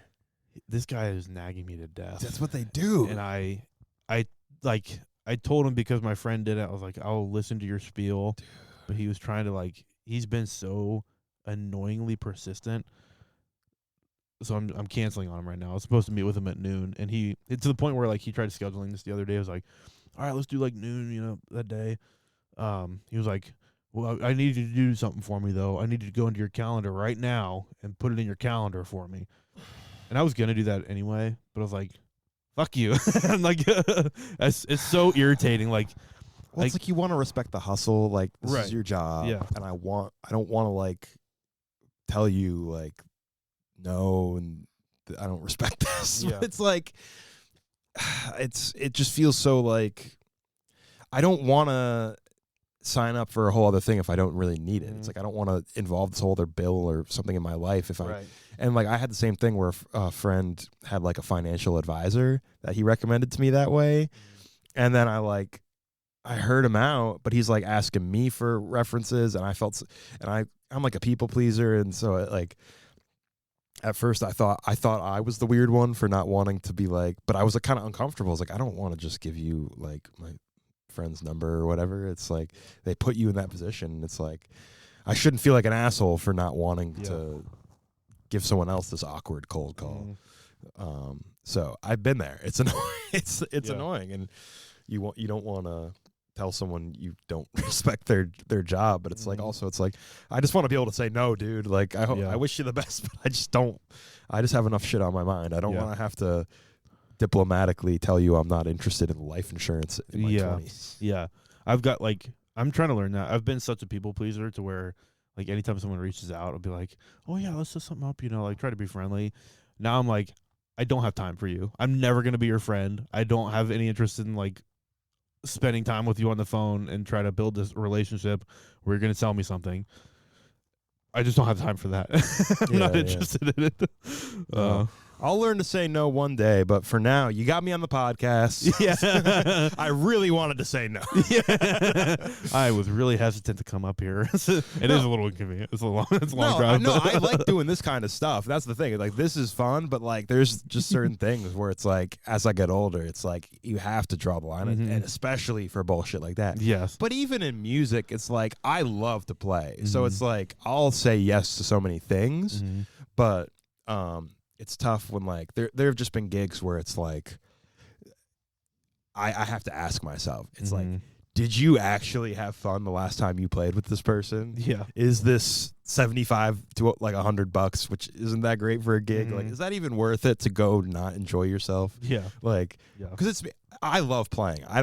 This guy is nagging me to death. That's what they do. And I told him because my friend did it. I was like, I'll listen to your spiel, dude. But he was trying to he's been so annoyingly persistent. So I'm canceling on him right now. I was supposed to meet with him at noon, and it's to the point where he tried scheduling this the other day. I was like, all right, let's do noon, that day. He was like, well, I need you to do something for me though. I need you to go into your calendar right now and put it in your calendar for me. And I was gonna do that anyway, but I was like, fuck you. I'm like, it's so irritating. It's like you want to respect the hustle. Like this right. is your job, and I don't want to tell you no, and I don't respect this. Yeah. It's like it just feels so I don't want to sign up for a whole other thing if I don't really need it. It's like I don't want to involve this whole other bill or something in my life if I and I had the same thing where a friend had a financial advisor that he recommended to me that way, and then I heard him out, but he's asking me for references, and I felt and I'm a people pleaser, and so at first I thought I was the weird one for not wanting to be but I was kind of uncomfortable. I was I don't want to just give you my friend's number or whatever. It's they put you in that position. It's I shouldn't feel like an asshole for not wanting to give someone else this awkward cold call. So I've been there. It's annoying. It's annoying, and you don't want to tell someone you don't respect their job, but it's also it's I just want to be able to say no, dude. I wish you the best, but I just don't. I just have enough shit on my mind. I don't want to have to diplomatically tell you I'm not interested in life insurance in my 20s. Yeah. I've got I'm trying to learn that. I've been such a people pleaser to where anytime someone reaches out, I'll be like, oh yeah, let's set something up, try to be friendly. Now I'm I don't have time for you. I'm never going to be your friend. I don't have any interest in spending time with you on the phone and try to build this relationship where you're going to sell me something. I just don't have time for that. I'm not interested in it. I'll learn to say no one day, but for now, you got me on the podcast. Yeah. I really wanted to say no. Yeah. I was really hesitant to come up here. It is a little inconvenient. It's a long drive. No, I like doing this kind of stuff. That's the thing. This is fun, but there's just certain things where it's as I get older, it's you have to draw the line, and especially for bullshit like that. Yes. But even in music, it's I love to play. So it's I'll say yes to so many things, but it's tough when there have just been gigs where it's I have to ask myself. It's did you actually have fun the last time you played with this person? Yeah. Is this 75 to like $100, which isn't that great for a gig? Like, is that even worth it to go not enjoy yourself? Yeah. Like, Yeah. because I love playing. I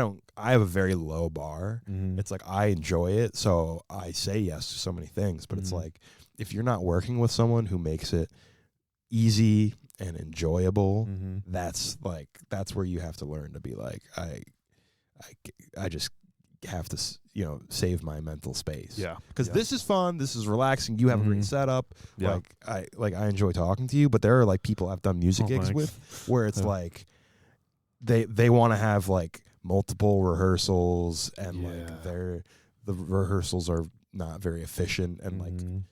have a very low bar. It's like, I enjoy it. So I say yes to so many things, but it's like, if you're not working with someone who makes it easy and enjoyable, that's where you have to learn to be like, I just have to, save my mental space. Yeah. Because this is fun. This is relaxing. You have a great setup. Yeah. I enjoy talking to you, but there are like people I've done music gigs with where it's like they want to have like multiple rehearsals and like the rehearsals are not very efficient and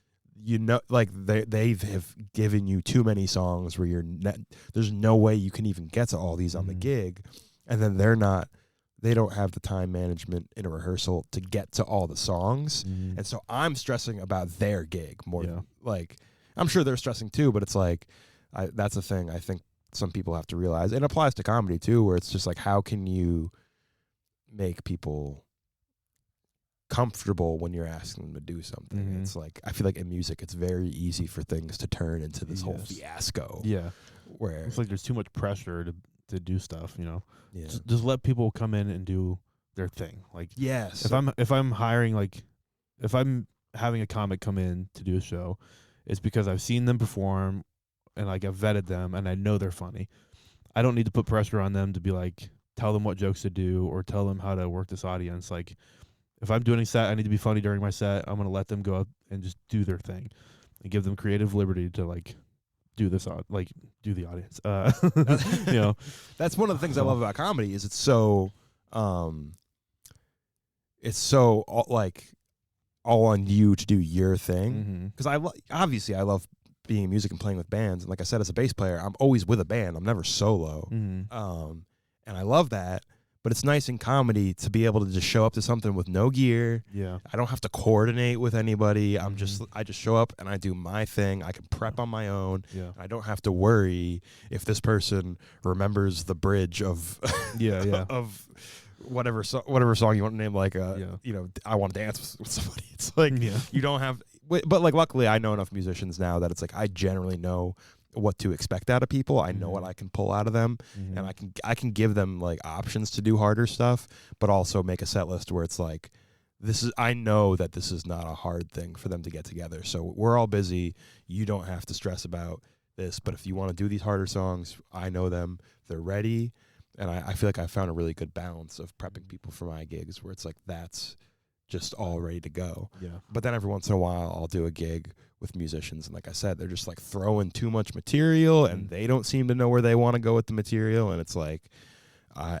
like they have given you too many songs where there's no way you can even get to all these on the gig, and then they don't have the time management in a rehearsal to get to all the songs. And so I'm stressing about their gig more than, like, I'm sure they're stressing too, but it's like, that's a thing I think some people have to realize. It applies to comedy too, where it's just like, how can you make people comfortable when you're asking them to do something? It's like, I feel like in music, it's very easy for things to turn into this whole fiasco. Yeah. Where it's like there's too much pressure to do stuff, Yeah. Just let people come in and do their thing. Like, yes. If I'm hiring, like, if I'm having a comic come in to do a show, it's because I've seen them perform and like I've vetted them and I know they're funny. I don't need to put pressure on them to be like, tell them what jokes to do or tell them how to work this audience. Like, if I'm doing a set, I need to be funny during my set. I'm going to let them go up and just do their thing and give them creative liberty to like do this, do the audience. That's one of the things I love about comedy is it's so all on you to do your thing. Because obviously I love being in music and playing with bands. And like I said, as a bass player, I'm always with a band. I'm never solo. And I love that. But it's nice in comedy to be able to just show up to something with no gear. Yeah. I don't have to coordinate with anybody. I just show up and I do my thing. I can prep on my own. Yeah. I don't have to worry if this person remembers the bridge of of whatever song you want to name, like I want to dance with somebody. It's like you don't have, but like luckily I know enough musicians now that it's like I generally know what to expect out of people. I know what I can pull out of them, and I can give them like options to do harder stuff, but also make a set list where it's like, I know that this is not a hard thing for them to get together. So we're all busy. You don't have to stress about this, but if you want to do these harder songs, I know them. They're ready. And I feel like I found a really good balance of prepping people for my gigs where it's like, that's just all ready to go. Yeah. But then every once in a while I'll do a gig with musicians, and like I said, they're just like throwing too much material and they don't seem to know where they want to go with the material, and it's like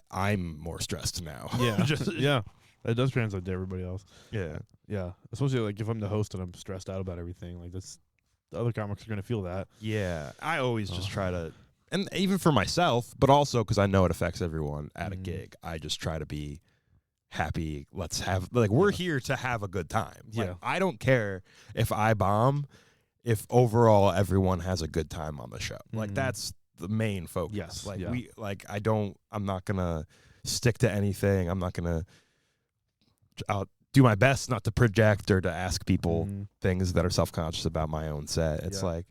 I'm more stressed now. Yeah. It does translate to everybody else. Yeah. Especially like if I'm the host and I'm stressed out about everything, like that's, the other comics are gonna feel that. Yeah. I always just try to, and even for myself, but also because I know it affects everyone at a gig, I just try to be happy. Let's have, like, we're here to have a good time. Like, I don't care if I bomb, if overall everyone has a good time on the show. Like, that's the main focus. Yes. Like, I'm not gonna stick to anything. I'm not gonna, I'll do my best not to project or to ask people things that are self-conscious about my own set. It's like,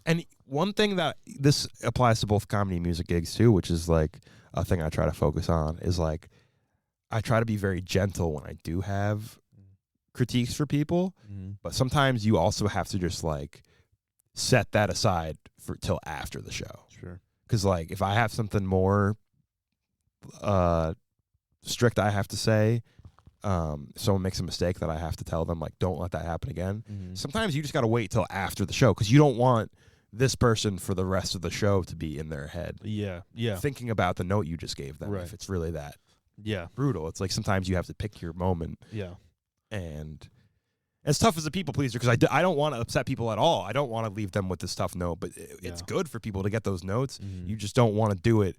and one thing that this applies to both comedy and music gigs too, which is like a thing I try to focus on, is like, I try to be very gentle when I do have critiques for people, but sometimes you also have to just like set that aside for till after the show. Sure. Because like if I have something more strict I have to say, someone makes a mistake that I have to tell them, like, don't let that happen again. Sometimes you just got to wait till after the show because you don't want this person for the rest of the show to be in their head. Yeah. Thinking about the note you just gave them, if it's really that brutal. It's like sometimes you have to pick your moment. Yeah. And as tough as a people pleaser, because I don't want to upset people at all. I don't want to leave them with this tough note, but it's good for people to get those notes. You just don't want to do it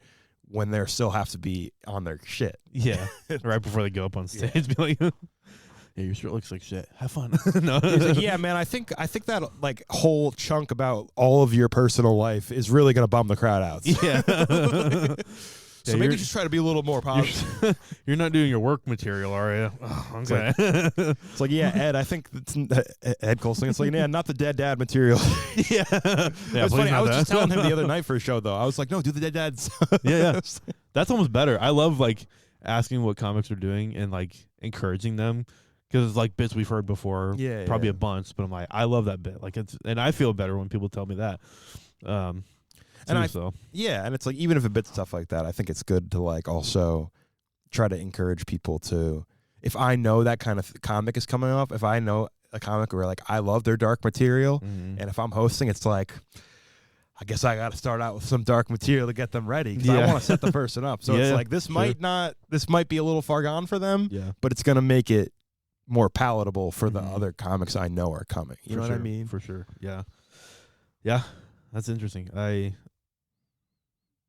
when they still have to be on their shit. Yeah. Right before they go up on stage, be like, yeah, your shirt looks like shit. Have fun. No. Like, yeah, man, I think that like whole chunk about all of your personal life is really gonna bum the crowd out. Yeah. So maybe just try to be a little more positive. You're not doing your work material, are you? Oh, okay. It's like, yeah, Ed, I think Ed Colson. It's like, yeah, not the dead dad material. Yeah. It's funny. I was just telling him the other night for a show, though. I was like, no, do the dead dads. Yeah. That's almost better. I love, like, asking what comics are doing and, like, encouraging them. Because it's like bits we've heard before, probably a bunch, but I'm like, I love that bit. Like, and I feel better when people tell me that. And it's like, even if a bit's stuff like that, I think it's good to, like, also try to encourage people to, if I know that kind of comic is coming up, if I know a comic where, like, I love their dark material, and if I'm hosting, it's like, I guess I got to start out with some dark material to get them ready, because I want to set the person up. So it's like, this might be a little far gone for them, but it's going to make it more palatable for the other comics I know are coming. You know what I mean? For sure. Yeah. Yeah. That's interesting. I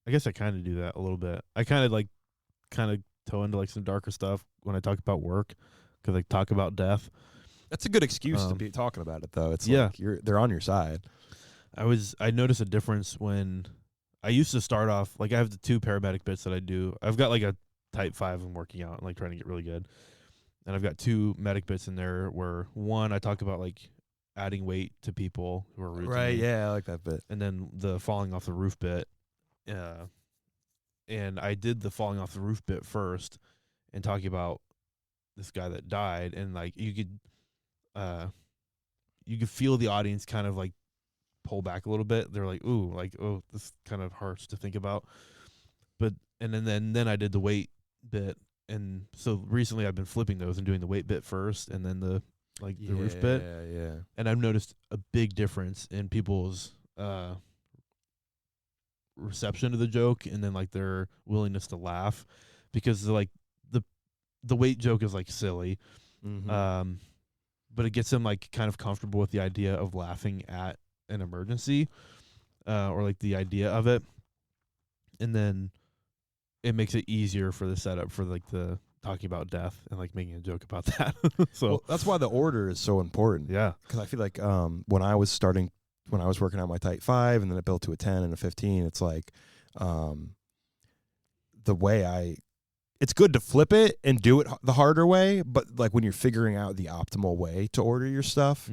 guess I kind of do that a little bit. I kind of toe into, like, some darker stuff when I talk about work, because I talk about death. That's a good excuse to be talking about it, though. It's like they're on your side. I noticed a difference when I used to start off, like, I have the 2 paramedic bits that I do. I've got, like, a type 5 I'm working out and, like, trying to get really good. And I've got 2 medic bits in there where, one, I talk about, like, adding weight to people who are rude to me. Yeah, I like that bit. And then the falling off the roof bit. And I did the falling off the roof bit first and talking about this guy that died. And, like, you could feel the audience kind of, like, pull back a little bit. They're like, ooh, like, oh, this is kind of harsh to think about. But, and then I did the weight bit. And so recently I've been flipping those and doing the weight bit first and then the roof bit. Yeah. And I've noticed a big difference in people's reception to the joke, and then, like, their willingness to laugh, because, like, the weight joke is, like, silly. But it gets them, like, kind of comfortable with the idea of laughing at an emergency, or, like, the idea of it. And then it makes it easier for the setup for, like, the talking about death and, like, making a joke about that. So that's why the order is so important. Yeah. Because I feel like when I was working out my type 5 and then it built to a 10 and a 15, it's like it's good to flip it and do it the harder way, but, like, when you're figuring out the optimal way to order your stuff,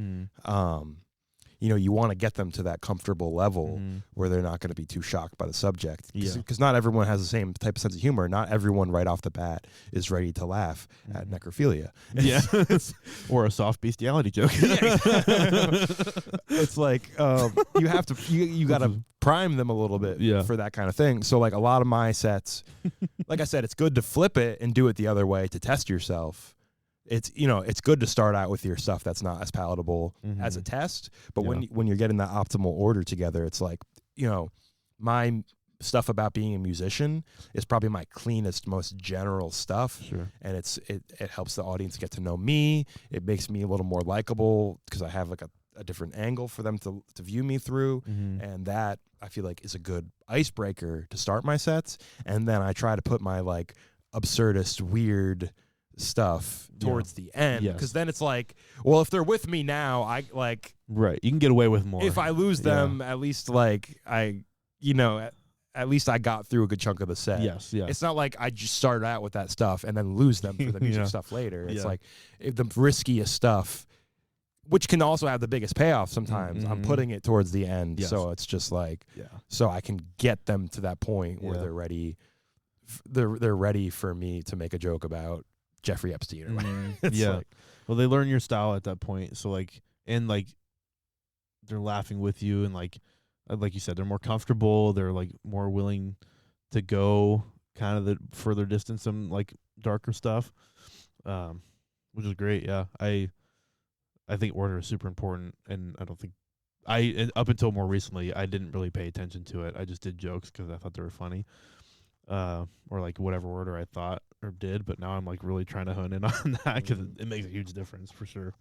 you want to get them to that comfortable level where they're not going to be too shocked by the subject. Because not everyone has the same type of sense of humor. Not everyone right off the bat is ready to laugh at necrophilia. Yeah. Or a soft bestiality joke. It's like you have to you got to prime them a little bit for that kind of thing. So, like, a lot of my sets, like I said, it's good to flip it and do it the other way to test yourself. It's good to start out with your stuff that's not as palatable as a test, but when you're getting that optimal order together, it's like, my stuff about being a musician is probably my cleanest, most general stuff. Sure. And it helps the audience get to know me. It makes me a little more likable because I have, like, a different angle for them to view me through, and that, I feel like, is a good icebreaker to start my sets. And then I try to put my, like, absurdist, weird stuff towards the end, because then it's like, well, if they're with me now, I, like, you can get away with more. If I lose them, at least, like, at least I got through a good chunk of the set. Yes. It's not like I just started out with that stuff and then lose them for the music stuff later. It's like, if the riskiest stuff, which can also have the biggest payoff sometimes, I'm putting it towards the end. So it's just like, so I can get them to that point where they're ready. They're ready for me to make a joke about Jeffrey Epstein. Like, well, they learn your style at that point. So, like, and, like, they're laughing with you, and, like you said, they're more comfortable. They're, like, more willing to go kind of the further distance and, like, darker stuff, which is great. Yeah, I think order is super important, and I don't think up until more recently I didn't really pay attention to it. I just did jokes because I thought they were funny. Or, like, whatever order I thought or did, but now I'm, like, really trying to hone in on that because it makes a huge difference for sure.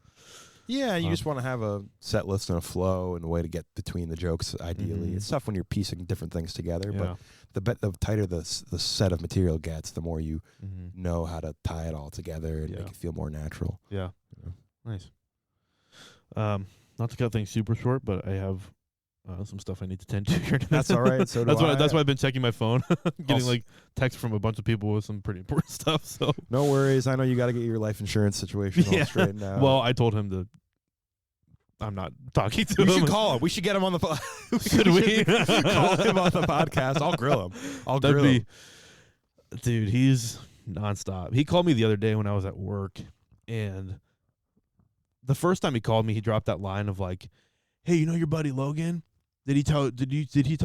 Yeah, you just want to have a set list and a flow and a way to get between the jokes, ideally. It's tough when you're piecing different things together, but the tighter the set of material gets, the more you know how to tie it all together and make it feel more natural. Yeah. Nice. Not to cut things super short, but I have some stuff I need to tend to here. That's all right. So do that's why I've been checking my phone, getting Also- like texts from a bunch of people with some pretty important stuff. So No worries. I know you got to get your life insurance situation all straightened out. well, I told him to. I'm not talking to we him. should call him. We should get him on the Should we? call him on the podcast? I'll grill him. That'd be, dude. He's nonstop. He called me the other day when I was at work, and the first time he called me, he dropped that line of like, "Hey, you know your buddy Logan? Did he tell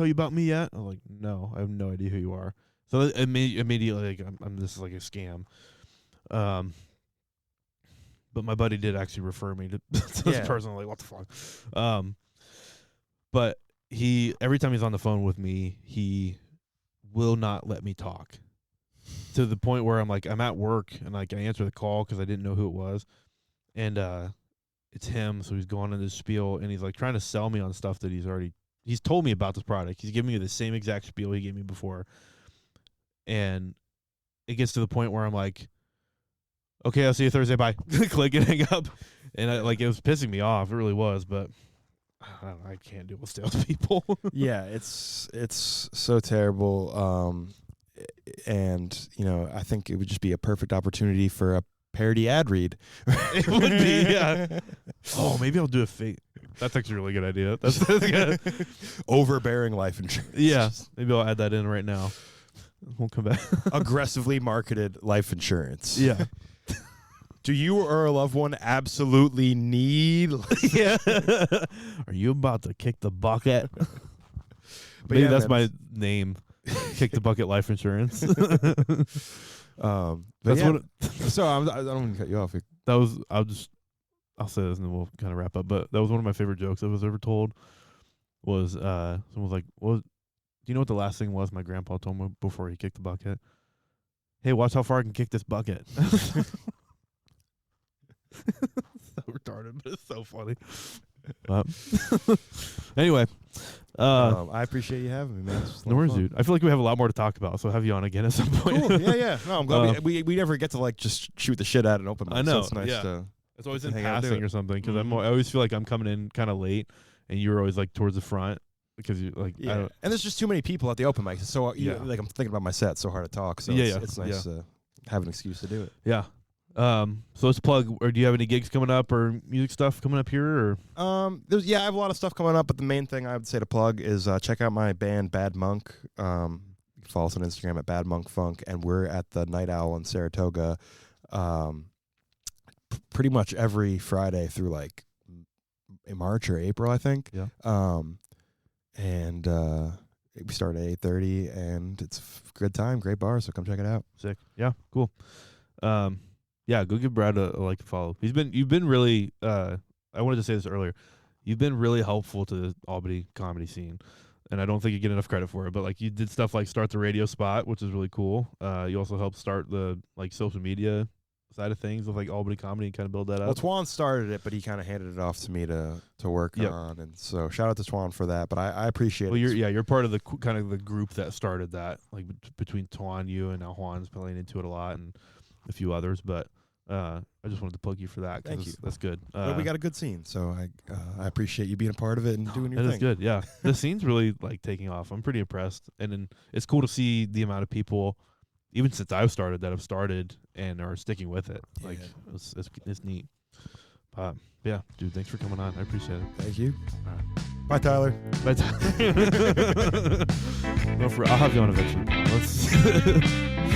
you about me yet?" I'm like, "No, I have no idea who you are." So immediately, like, I'm this is like a scam. But my buddy did actually refer me to this person. I'm like, what the fuck? But every time he's on the phone with me, he will not let me talk. To the point where I'm like, I'm at work and like I answer the call because I didn't know who it was, and it's him. So he's going on this spiel and he's like trying to sell me on stuff that he's told me about this product. He's giving me the same exact spiel he gave me before, and it gets to the point where I'm like, okay, I'll see you Thursday. Bye. Click and hang up. And it was pissing me off. It really was, but I can't deal with salespeople. Yeah, it's so terrible. And I think it would just be a perfect opportunity for a parody ad read. It would be, yeah. Oh, maybe I'll do a fake. That's actually a really good idea. That's good. Overbearing life insurance. Yeah, maybe I'll add that in right now. We'll come back. Aggressively marketed life insurance. Yeah. Do you or a loved one absolutely need? Yeah. Are you about to kick the bucket? But Maybe yeah, that's man. my name. Kick the bucket life insurance. But That's yeah. what. So I don't want to cut you off. That was. I'll say this and then we'll kind of wrap up. But that was one of my favorite jokes I was ever told. Was someone was like, "Well, do you know what the last thing was my grandpa told me before he kicked the bucket? Hey, watch how far I can kick this bucket." So retarded, but it's so funny. Anyway, I appreciate you having me, man. no worries, dude. I feel like we have a lot more to talk about, so I'll have you on again at some point. Cool. Yeah. No, I'm glad we never get to like just shoot the shit at an open mic. I know. So it's nice yeah. to. It's always in hang out and do passing it. or something because Mhm. I always feel like I'm coming in kind of late, and you're always like towards the front because you like. I Yeah. don't, And there's just too many people at the open mic. So Yeah. like I'm thinking about my set. So hard to talk. So Yeah, it's nice to have an excuse to do it. yeah. So let's plug. Or do you have any gigs coming up or music stuff coming up here? Or I have a lot of stuff coming up, but the main thing I would say to plug is check out my band Bad Monk. You can follow us on Instagram at Bad Monk Funk, and we're at the Night Owl in Saratoga, pretty much every Friday through like in March or April, I think. Yeah. And we start at 8:30, and it's a good time, great bar. So come check it out. sick. Yeah. Cool. Yeah. Go give Brad a like to follow. You've been really. I wanted to say this earlier. You've been really helpful to the Albany comedy scene, and I don't think you get enough credit for it. But like you did stuff like start the radio spot, which is really cool. You also helped start the like social media side of things with like Albany comedy and kind of build that up. Well, Twan started it, but he kind of handed it off to me to work on, and so shout out to Twan for that. But I appreciate Well, it. you're part of the kind of the group that started that, like between Tuan, you, and now Juan's playing into it a lot, and a few others. But I just wanted to plug you for that. Thank you. That's good. But we got a good scene, so I appreciate you being a part of it and doing your That thing. is good. Yeah, the scene's really like taking off. I'm pretty impressed, and then it's cool to see the amount of people, even since I've started, that have started and are sticking with it. Like it's neat. Yeah, dude, thanks for coming on. I appreciate it. Thank you. All right. Bye, Tyler. Bye. I'll have you on eventually. Let's